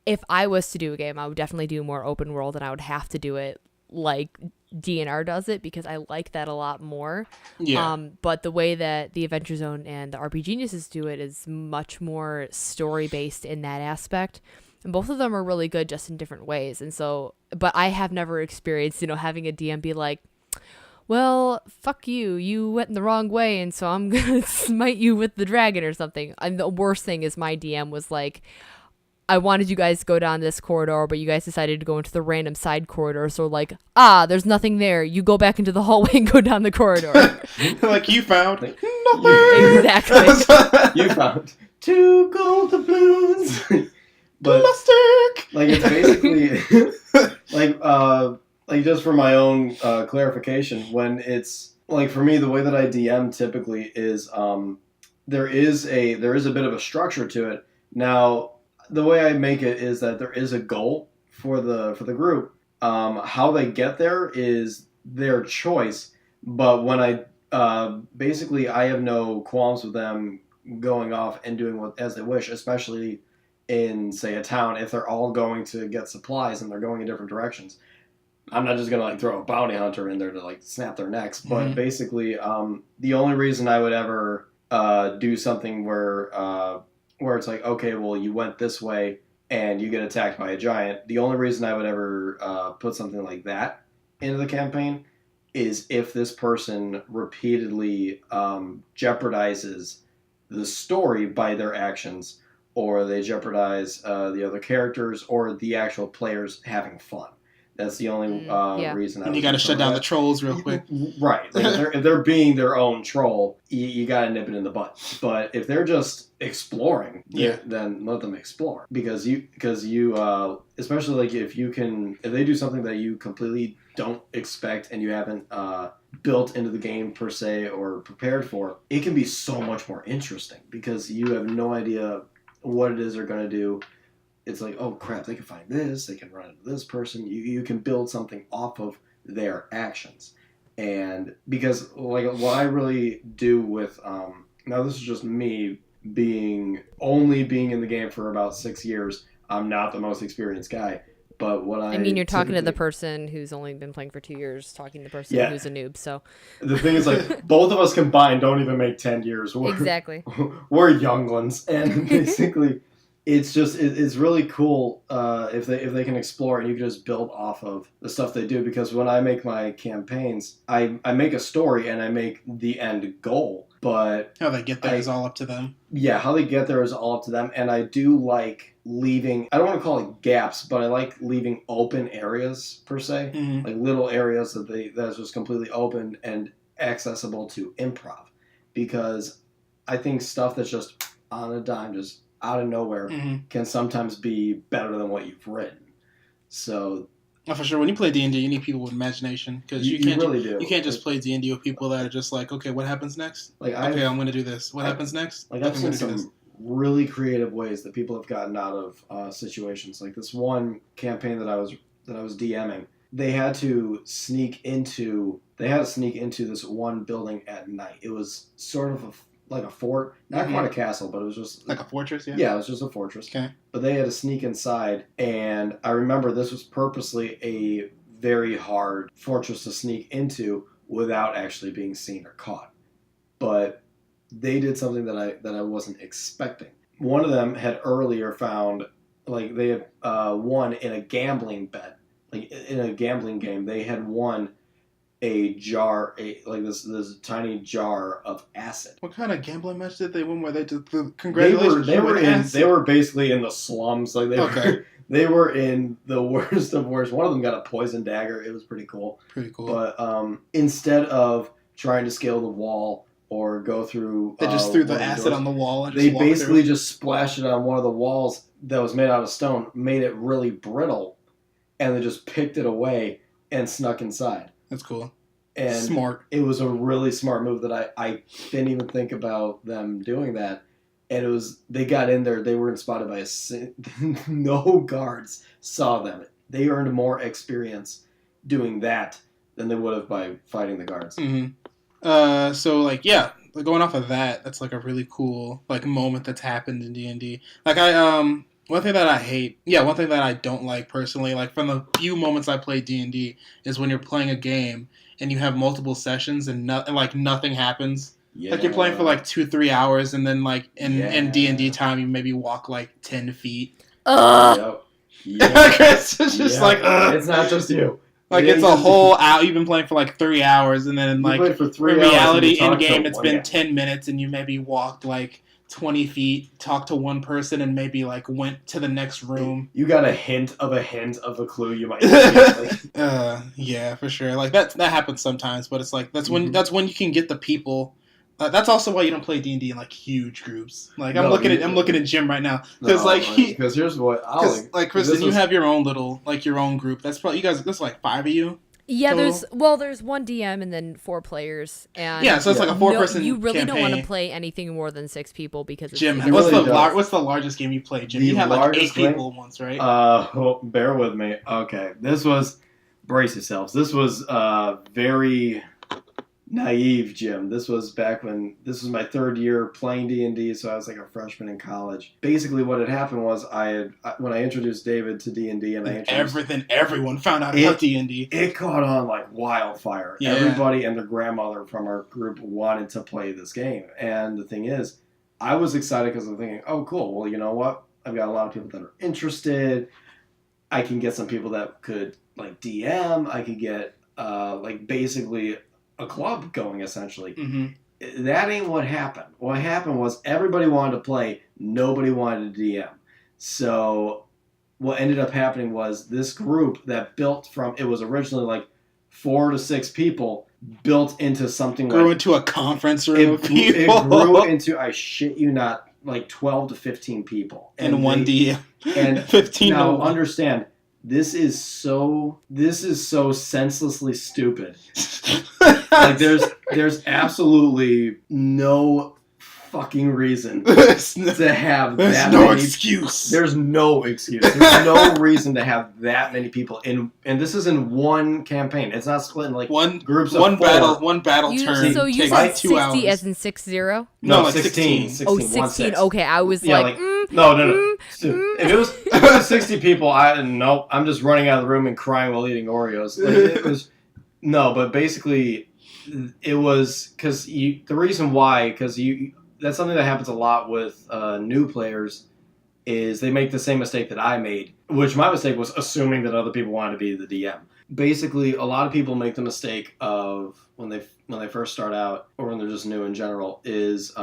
if I was to do a game, I would definitely do more open world, and I would have to do it like DNR does it, because I like that a lot more. Yeah. But the way that the Adventure Zone and the RPGeniuses do it is much more story based in that aspect. And both of them are really good, just in different ways. And so, but I have never experienced, having a DM be like, well, fuck you. You went in the wrong way, and so I'm going to smite you with the dragon or something. And the worst thing is my DM was like, I wanted you guys to go down this corridor, but you guys decided to go into the random side corridor. So like, there's nothing there. You go back into the hallway and go down the corridor. Like you found nothing. Exactly. You found 2 gold doubloons. But plastic. Like it's basically like just for my own clarification, when it's like, for me, the way that I DM typically is there is a bit of a structure to it. Now, the way I make it is that there is a goal for the group. How they get there is their choice, But when basically I have no qualms with them going off and doing as they wish, especially in, say, a town, if they're all going to get supplies and they're going in different directions. I'm not just going to throw a bounty hunter in there to snap their necks, but basically the only reason I would ever do something where it's okay, well, you went this way and you get attacked by a giant, the only reason I would ever put something like that into the campaign is if this person repeatedly jeopardizes the story by their actions, or they jeopardize the other characters or the actual players having fun. That's the only reason. And you got to shut down the trolls real quick. Right. If they're being their own troll, you got to nip it in the butt. But if they're just exploring, then let them explore. Because you, especially if they do something that you completely don't expect and you haven't built into the game per se or prepared for, it can be so much more interesting because you have no idea what it is they're going to do. It's oh crap, they can find this, they can run into this person. You can build something off of their actions. And because what I really do with now this is just me being in the game for about 6 years. I'm not the most experienced guy, but I mean, you're talking to the person who's only been playing for 2 years, talking to the person who's a noob. So the thing is, both of us combined don't even make 10 years. Exactly. We're younglings, and basically. It's really cool if they can explore and you can just build off of the stuff they do, because when I make my campaigns, I make a story and I make the end goal, but how they get there is all up to them. Yeah, how they get there is all up to them, and I do like leaving, I don't want to call it gaps, but I like leaving open areas per se, little areas that's just completely open and accessible to improv, because I think stuff that's just on a dime, just out of nowhere, can sometimes be better than what you've written. So, for sure, when you play D&D, you need people with imagination, because you can't really do. You can't just play D&D with people that are just okay, what happens next? I'm going to do this. What happens next? I've seen some really creative ways that people have gotten out of situations. Like this one campaign that I was DMing, they had to sneak into this one building at night. It was sort of like a fort, not quite a castle, but it was just like a fortress. Yeah, it was just a fortress. Okay. But they had to sneak inside, and I remember this was purposely a very hard fortress to sneak into without actually being seen or caught. But they did something that I wasn't expecting. One of them had earlier found, they had won in a gambling bet, in a gambling game. They had won a jar, this tiny jar of acid. What kind of gambling match did they win? Where they did the congratulations? They were basically in the slums. They were in the worst of worst. One of them got a poison dagger. It was pretty cool. But instead of trying to scale the wall or go through, they just threw the acid on the wall. And they basically just splashed it on one of the walls that was made out of stone, made it really brittle, and they just picked it away and snuck inside. That's cool. And smart. It was a really smart move that I didn't even think about them doing that. And they got in there, they weren't spotted by no guards saw them. They earned more experience doing that than they would have by fighting the guards. So going off of that, that's a really cool moment that's happened in D&D. One thing that I don't like personally, from the few moments I play D&D, is when you're playing a game and you have multiple sessions and nothing happens. Yeah. You're playing for 2-3 hours, and then in D&D time you maybe walk 10 feet. Yep. Chris is just It's not just you. It's a whole hour. You've been playing for 3 hours, and then in reality in game it's been 10 minutes, and you maybe walked 20 feet, talked to one person, and maybe went to the next room. You got a hint of a clue you might get. Yeah, for sure. That happens sometimes, but it's that's when you can get the people. That's also why you don't play D&D in huge groups. I'm looking at Jim right now because here's what Kristen, you have your own little your own group. That's probably you guys. That's 5 of you. Yeah, there's one DM and then 4 players, and so it's a 4-person. You really campaign. don't want to play anything more than 6 people because it's Jim, what's the largest game you played? Jim, you had 8 people once, right? Bear with me. Okay, brace yourselves. This was very naive, Jim. This was back when this was my third year playing D&D, so I was like a freshman in college. Basically, what had happened was when I introduced David to D&D, and everyone found out about D&D. It caught on like wildfire. Yeah. Everybody and their grandmother from our group wanted to play this game, and the thing is, I was excited because I'm thinking, oh, cool. Well, you know what? I've got a lot of people that are interested. I can get some people that could like DM. I could get like basically a club going essentially. Mm-hmm. That ain't what happened. What happened was everybody wanted to play. Nobody wanted to DM. So what ended up happening was this group that built from, it was originally like 4 to 6 people, built into something grew into a conference room of people. It grew into, I shit you not, like 12 to 15 people. And one DM. And 15 now to 1. Understand, this is so senselessly stupid. Like there's absolutely no fucking reason to have that many. Excuse. There's no excuse. There's no reason to have that many people in, and this is in one campaign. It's not split in like groups of 4. One battle turn. So you takes said like 2 hours. 60 as in 60? No, like 16. 16. Oh, 16. Okay, I was Yeah, like no. If it was 60 people, I'm just running out of the room and crying while eating Oreos. Like, it was no, but basically, it was because the reason why, because that's something that happens a lot with new players, is they make the same mistake that I made, which my mistake was assuming that other people wanted to be the DM. Basically, a lot of people make the mistake of when they first start out, or when they're just new in general, is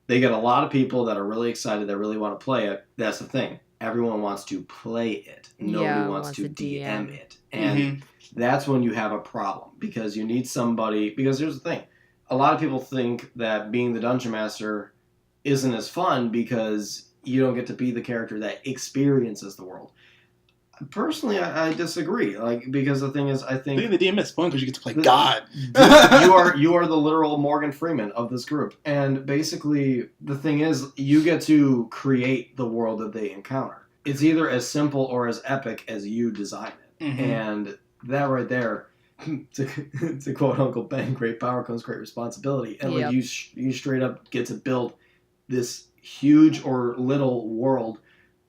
they get a lot of people that are really excited, that really want to play it. That's the thing. Everyone wants to play it. Nobody wants to DM it. And that's when you have a problem, because you need somebody, because here's the thing. A lot of people think that being the Dungeon Master isn't as fun because you don't get to be the character that experiences the world. Personally, I disagree. Like, because the thing is, I think being the DM is fun because you get to play God. you are the literal Morgan Freeman of this group, and basically the thing is, you get to create the world that they encounter. It's either as simple or as epic as you design it, and that right there. To quote Uncle Ben, great power comes great responsibility, and like you straight up get to build this huge or little world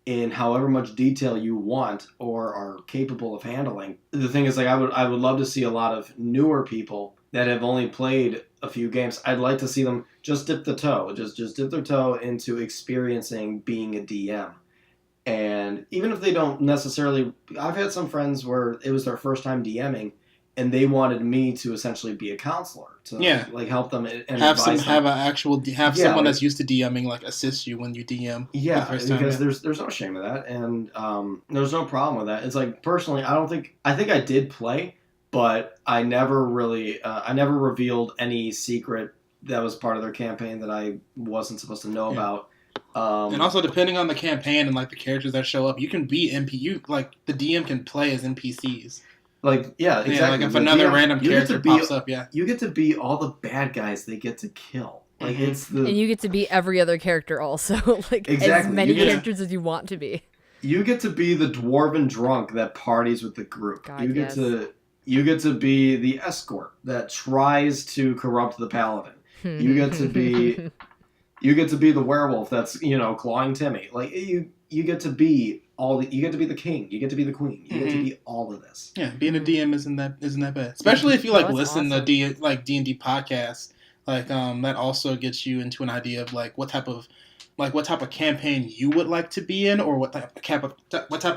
in however much detail you want or are capable of handling. The thing is, like, I would love to see a lot of newer people that have only played a few games. I'd like to see them just dip the toe, just dip their toe into experiencing being a DM. And even if they don't necessarily, I've had some friends where it was their first time DMing, and they wanted me to essentially be a counselor to like help them and have someone that's used to DMing like assist you when you DM. Yeah, because there's no shame in that, and there's no problem with that. It's like, personally, I think I did play, but I never really I never revealed any secret that was part of their campaign that I wasn't supposed to know about. And also, depending on the campaign and like the characters that show up, you can be like the DM can play as NPCs. Like, yeah, exactly. Yeah, like if another random character pops up, you get to be all the bad guys they get to kill. Like, and you get to be every other character also, like as many characters as you want to be. You get to be the dwarven drunk that parties with the group. God, you get to be the escort that tries to corrupt the paladin. You get to be the werewolf that's, clawing Timmy. Like, you get to be you get to be the king, you get to be the queen, you get to be all of this. Yeah, being a DM isn't that bad. Especially if you listen to D&D podcasts, that also gets you into an idea of what type of campaign you would like to be in, or what type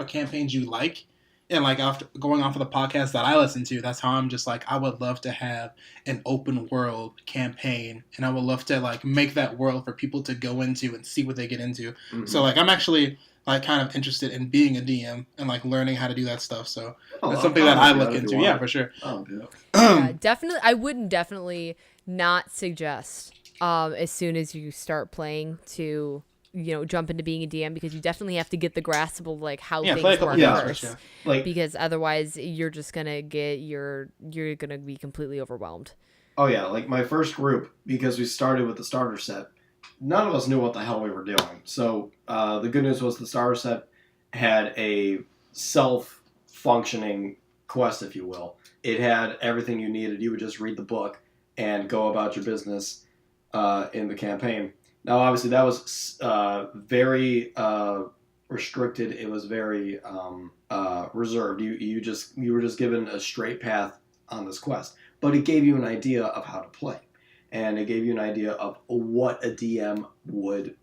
of campaigns you like. And after going off of the podcast that I listen to, that's how I'm just I would love to have an open world campaign, and I would love to make that world for people to go into and see what they get into. Mm-hmm. So I'm actually kind of interested in being a DM and learning how to do that stuff. So that's something that I look into. Yeah, for sure. Yeah, definitely. I wouldn't definitely not suggest as soon as you start playing to jump into being a DM, because you definitely have to get the grasp of how things work first. Because otherwise you're just gonna you're gonna be completely overwhelmed. Oh yeah, my first group, because we started with the starter set, none of us knew what the hell we were doing. So the good news was the starter set had a self-functioning quest, if you will. It had everything you needed. You would just read the book and go about your business in the campaign. Now, obviously, that was very restricted. It was very reserved. You were just given a straight path on this quest, but it gave you an idea of how to play, and it gave you an idea of what a DM would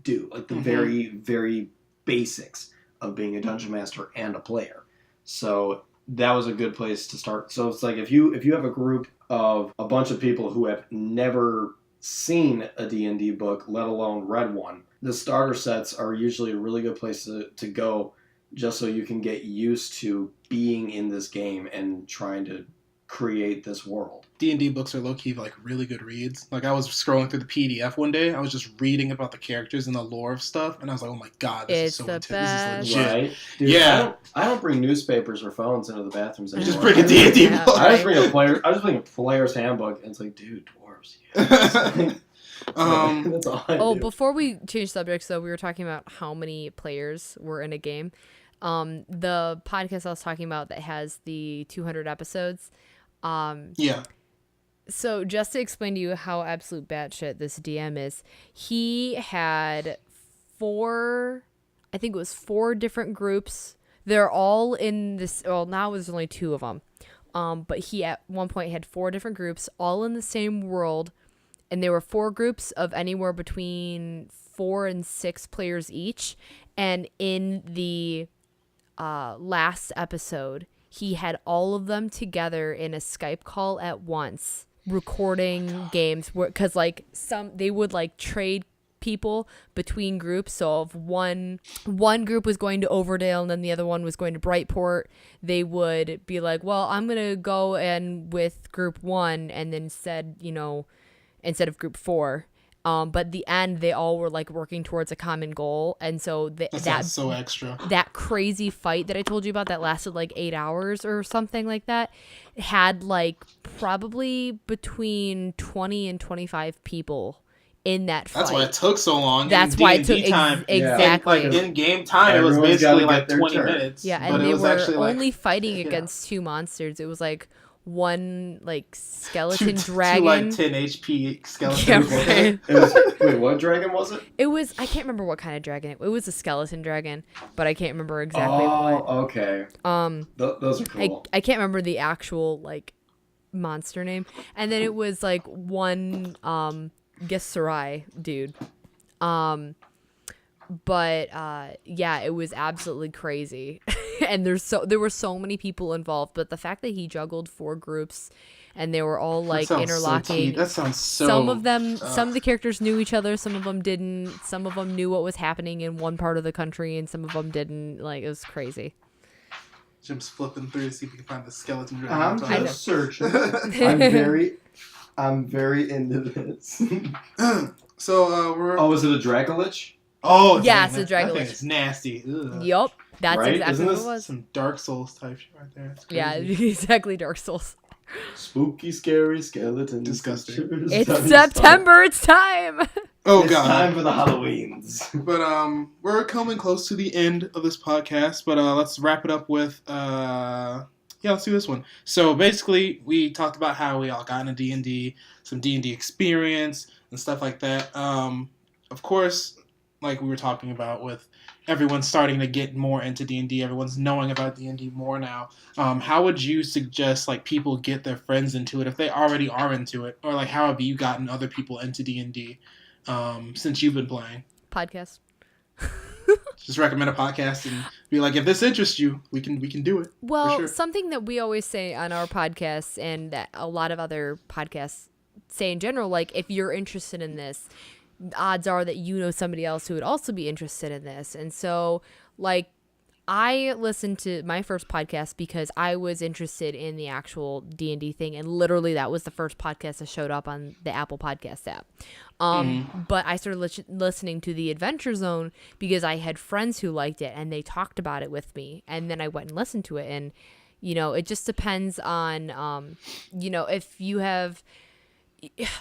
do, like the very, very basics of being a dungeon master and a player. So that was a good place to start. So it's like if you have a group of a bunch of people who have never seen a D&D book, let alone read one, the starter sets are usually a really good place to go, just so you can get used to being in this game and trying to create this world. D&D books are low-key like really good reads. Like I was scrolling through the PDF one day, I was just reading about the characters and the lore of stuff, and I was like, oh my god, this is so intense. This is legit. Right? Dude, yeah. I don't bring newspapers or phones into the bathrooms anymore. Just bring a D&D book. I just bring a player's handbook, and it's like, dude, dwarves. Yes. That's all I do. Before we change subjects, though, we were talking about how many players were in a game. The podcast I was talking about that has the 200 episodes. Yeah. So just to explain to you how absolute batshit this DM is, he had 4 different groups. They're all in this. Well, now there's only 2 of them. But he at one point had 4 different groups, all in the same world. And there were 4 groups of anywhere between 4 and 6 players each. And in the last episode, he had all of them together in a Skype call at once, recording games. Because like they would like trade people between groups. So if one group was going to Overdale and then the other one was going to Brightport, they would be like, well, I'm gonna go and with group 1, and then instead of group 4. But at the end, they all were like working towards a common goal. And so that's so extra. That crazy fight that I told you about that lasted like 8 hours or something like that had like probably between 20 and 25 people in that fight. That's why it took so long. That's why it took time. Exactly. Like in game time, it was basically like 20 minutes. Yeah, and they were only fighting against 2 monsters. It was like one like skeleton dragon, 2 like 10 HP skeleton. Yeah, right. Wait, what dragon was it? It was, I can't remember what kind of dragon. It was a skeleton dragon, but I can't remember exactly what. Oh, okay. Those are cool. I can't remember the actual like monster name. And then it was like one Gesserai dude. But yeah, it was absolutely crazy. And there were so many people involved, but the fact that he juggled 4 groups and they were all like interlocking. That sounds so some of the characters knew each other, some of them didn't. Some of them knew what was happening in one part of the country and some of them didn't. Like, it was crazy. Jim's flipping through to see if he can find the skeleton dragon. I'm just searching. I'm very into this. So we're. Oh, is it a Dracolich? Oh, yeah, it's a Dracolich. That thing is nasty. Ugh. Yup, that's right? exactly what it was. Some Dark Souls type shit right there. Yeah, exactly, Dark Souls. Spooky, scary skeleton. Disgusting. It's September. It's time. Oh it's god. Time for the Halloweens. But we're coming close to the end of this podcast. But let's wrap it up with let's do this one. So basically, we talked about how we all got into D&D, some D&D experience and stuff like that. Of course, like we were talking about with everyone starting to get more into D&D, everyone's knowing about D&D more now. How would you suggest like people get their friends into it if they already are into it? Or like how have you gotten other people into D&D since you've been playing? Podcast. Just recommend a podcast and be like, if this interests you, we can do it. Well, sure. Something that we always say on our podcast and that a lot of other podcasts say in general, like if you're interested in this, odds are that you know somebody else who would also be interested in this. And so like I listened to my first podcast because I was interested in the actual D&D thing, and literally that was the first podcast that showed up on the Apple Podcast app. But I started listening to the Adventure Zone because I had friends who liked it and they talked about it with me, and then I went and listened to it. And it just depends on if you have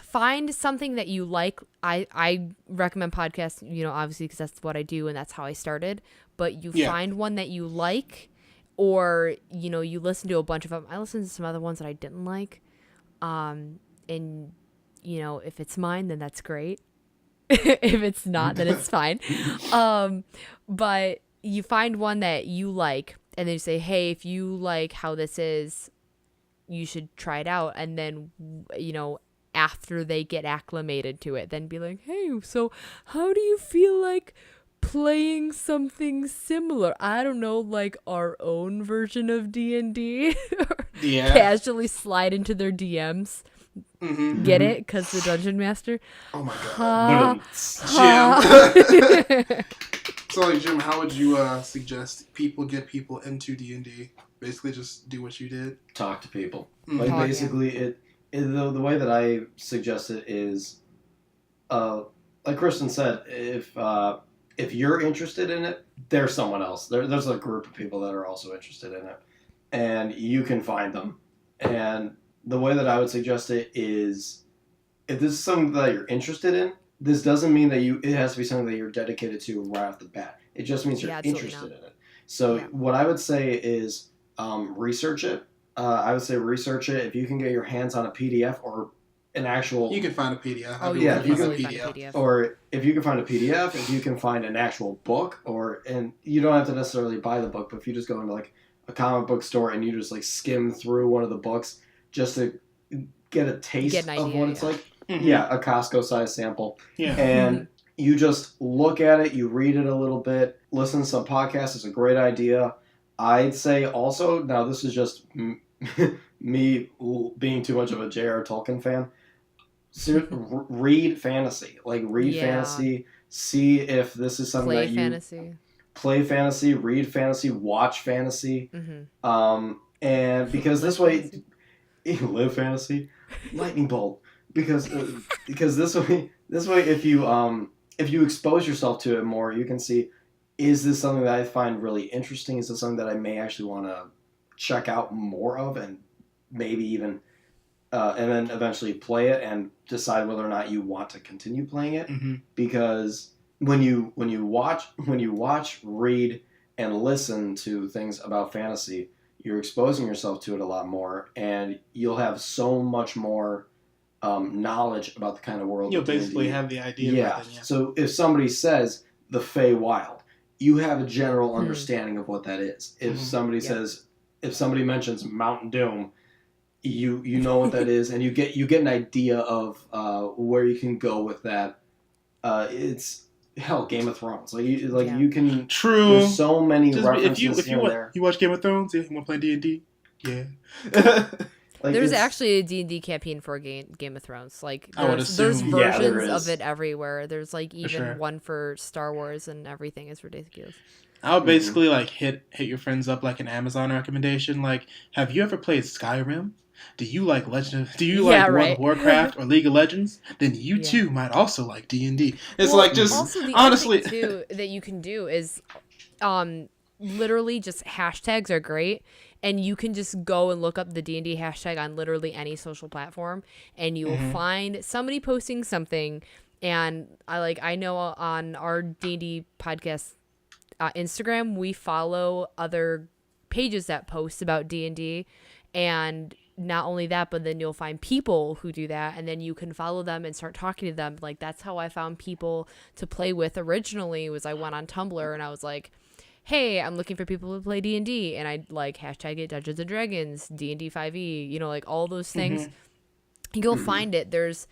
find something that you like. I recommend podcasts, obviously because that's what I do and that's how I started. But you find one that you like, or you listen to a bunch of them. I listened to some other ones that I didn't like, and if it's mine, then that's great. If it's not, then it's fine. But you find one that you like, and then you say, hey, if you like how this is, you should try it out. And then after they get acclimated to it, then be like, hey, so how do you feel like playing something similar? I don't know, like our own version of D&D. Yeah. Casually slide into their DMs. Mm-hmm. Get it? Because the Dungeon Master. Oh my god. Jim. So, like, Jim, how would you suggest people get people into D&D? Basically, just do what you did. Talk to people. Mm-hmm. Like, basically, the way that I suggest it is, like Kristen said, if you're interested in it, there's someone else. There's a group of people that are also interested in it, and you can find them. And the way that I would suggest it is, if this is something that you're interested in, this doesn't mean that it has to be something that you're dedicated to right off the bat. It just means you're interested in it. So what I would say is research it. I would say research it. If you can get your hands on a PDF or an actual... You can find a PDF. Oh, yeah, you can find a PDF. Or if you can find a PDF, if you can find an actual book, and you don't have to necessarily buy the book, but if you just go into like a comic book store and you just like skim through one of the books just to get a taste of what it's like. Mm-hmm. Yeah, a Costco-sized sample. Yeah. And you just look at it, you read it a little bit, listen to some podcasts. It's a great idea. I'd say also, now this is just me being too much of a J.R. Tolkien fan, read fantasy. Like, read fantasy, see if this is something that you... Play fantasy, read fantasy, watch fantasy. Mm-hmm. And because this way... Live fantasy, lightning bolt. Because this way if you expose yourself to it more, you can see, is this something that I find really interesting? Is this something that I may actually want to check out more of, and maybe even and then eventually play it and decide whether or not you want to continue playing it? Mm-hmm. Because when you watch, read, and listen to things about fantasy, you're exposing yourself to it a lot more, and you'll have so much more knowledge about the kind of world. You'll basically have the idea. Yeah. So if somebody says the Feywild, you have a general understanding of what that is. If somebody says, if somebody mentions Mount Doom, you know what that is, and you get an idea of where you can go with that. It's Game of Thrones. You can. True. There's so many references there. You watch Game of Thrones? You want to play D&D? Yeah. There's actually a D&D campaign for Game of Thrones. Like, there's versions of it everywhere. There's like even one for Star Wars and everything. Is ridiculous. I would basically like hit your friends up like an Amazon recommendation. Like, have you ever played Skyrim? Do you like World of Warcraft or League of Legends? Then you too might also like D&D. It's like, just also the honestly other thing too that you can do is literally just hashtags are great, and you can just go and look up the D&D hashtag on literally any social platform, and you will find somebody posting something. And I know on our D&D podcast Instagram, we follow other pages that post about D&D, and not only that, but then you'll find people who do that, and then you can follow them and start talking to them. Like, that's how I found people to play with originally. Was I went on Tumblr and I was like, hey, I'm looking for people to play D&D, and I'd like hashtag it Dungeons and Dragons, D&D 5e, like all those things. You'll find it. There's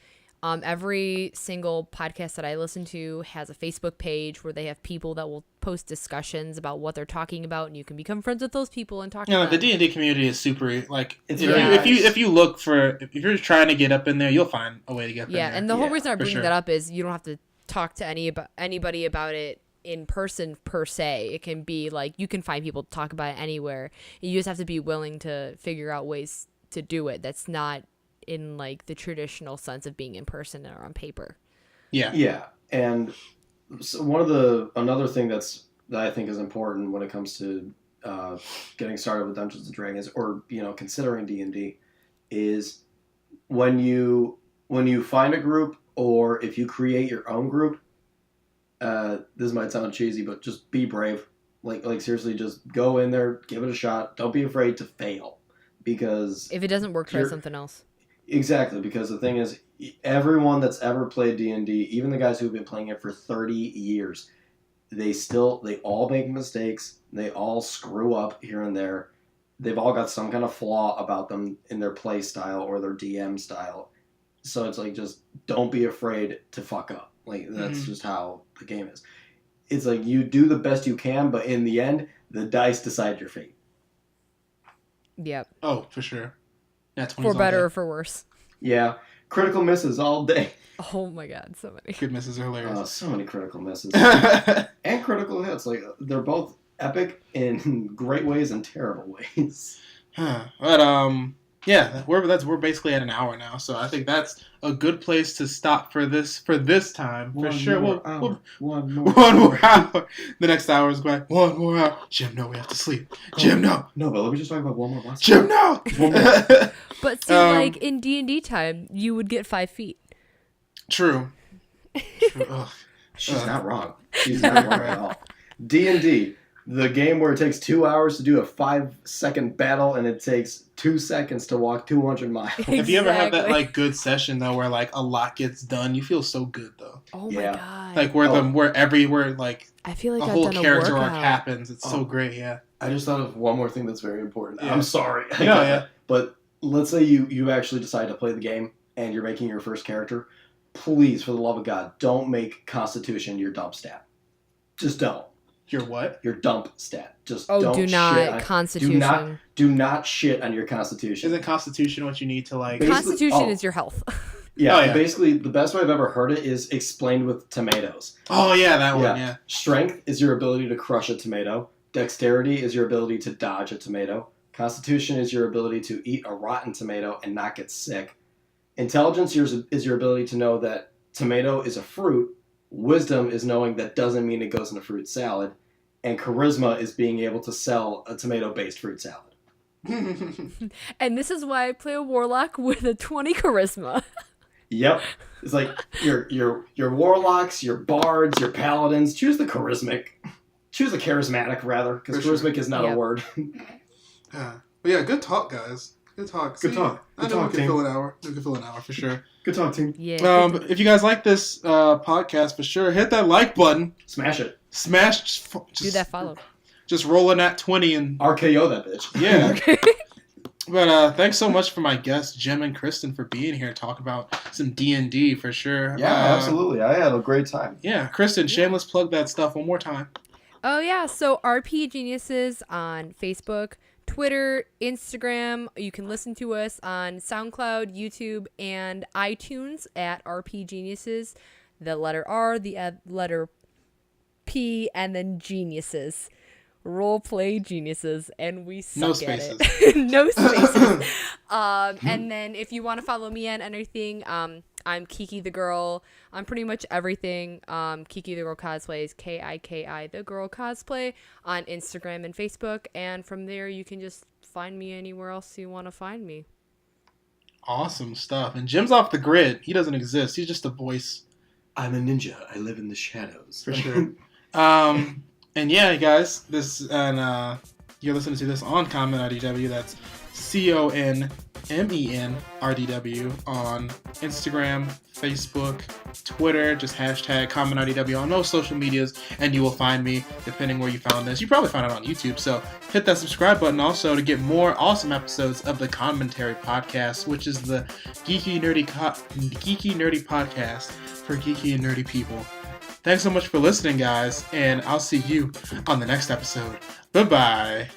every single podcast that I listen to has a Facebook page where they have people that will post discussions about what they're talking about, and you can become friends with those people and talk to them. The D&D community is super, like, if you're trying to get up in there, you'll find a way to get up in there. Yeah, and the whole reason I bring that up is you don't have to talk to anybody about it in person per se. It can be like, you can find people to talk about it anywhere. You just have to be willing to figure out ways to do it that's not in like the traditional sense of being in person or on paper. Yeah. And so another thing that I think is important when it comes to getting started with Dungeons and Dragons, or considering D&D, is when you find a group, or if you create your own group, this might sound cheesy, but just be brave. Like seriously, just go in there, give it a shot. Don't be afraid to fail, because If it doesn't work, try something else. Exactly, because the thing is, everyone that's ever played D&D, even the guys who've been playing it for 30 years, they all make mistakes. They all screw up here and there. They've all got some kind of flaw about them in their play style or their DM style. So it's like, just don't be afraid to fuck up. Like, that's just how the game is. It's like, you do the best you can, but in the end, the dice decide your fate. Yep. Oh, for sure. Yeah, for better or for worse. Yeah. Critical misses all day. Oh my god, so many. Good misses are hilarious. So many critical misses. And critical hits. Like, they're both epic in great ways and terrible ways. But yeah, we're basically at an hour now, so I think that's a good place to stop for this time. For sure. One more hour. The next hour is going, one more hour. Jim, no, we have to sleep. Jim, no. No, but let me just talk about one more last Jim, no. One more. But see, like in D&D time, you would get 5 feet. True. She's not wrong. She's not wrong at all. D&D, the game where it takes 2 hours to do a 5-second battle and it takes 2 seconds to walk 200 miles. Exactly. Have you ever had that like good session though, where like a lot gets done? You feel so good though. Oh my god! Like where like I feel like a I've whole done character a arc workout. happens. It's so great. Yeah. I just thought of one more thing that's very important. Yeah. I'm sorry. Yeah. But let's say you actually decide to play the game and you're making your first character. Please, for the love of God, don't make Constitution your dump stat. Just don't. Your what? Your dump stat. Just Oh, don't do shit not on, Constitution. do not shit on your Constitution. Isn't Constitution what you need to like? Constitution is your health. Yeah, basically, the best way I've ever heard it is explained with tomatoes. Oh yeah, that one. Yeah. Strength is your ability to crush a tomato. Dexterity is your ability to dodge a tomato. Constitution is your ability to eat a rotten tomato and not get sick. Intelligence is your ability to know that tomato is a fruit. Wisdom is knowing that doesn't mean it goes in a fruit salad. And charisma is being able to sell a tomato-based fruit salad. And this is why I play a warlock with a 20 charisma. Yep. It's like your warlocks, your bards, your paladins. Choose the charismatic. Choose the charismatic, rather, because charismatic is not a word. But yeah, good talk, guys. Good talk. Good talk. I know we can fill an hour. We can fill an hour for sure. Good talk, team. Yeah. If you guys like this podcast, for sure, hit that like button. Smash it. Smash. Just do that follow. Just rolling at 20 and RKO that bitch. Yeah. But thanks so much for my guests, Jim and Kristen, for being here to talk about some D&D for sure. Yeah, absolutely. I had a great time. Yeah, Kristen, shameless plug that stuff one more time. Oh yeah, so RPGeniuses on Facebook, Twitter, Instagram. You can listen to us on SoundCloud, YouTube, and iTunes at RPGeniuses. The letter R, the letter P, and then Geniuses. Roleplay geniuses, and we suck at it. No spaces. And then if you want to follow me on anything, I'm Kiki the Girl. I'm pretty much everything. Kiki the Girl Cosplays, KIKI the Girl Cosplay on Instagram and Facebook, and from there you can just find me anywhere else you want to find me. Awesome stuff. And Jim's off the grid. He doesn't exist. He's just a voice. I'm a ninja. I live in the shadows. For sure. And yeah, guys, you're listening to this on ConMenRDW. That's ConMenRDW on Instagram, Facebook, Twitter. Just hashtag ConMenRDW on most social medias, and you will find me depending where you found this. You probably found it on YouTube, so hit that subscribe button also to get more awesome episodes of the ConMentary Podcast, which is the geeky nerdy podcast for geeky and nerdy people. Thanks so much for listening, guys, and I'll see you on the next episode. Bye-bye.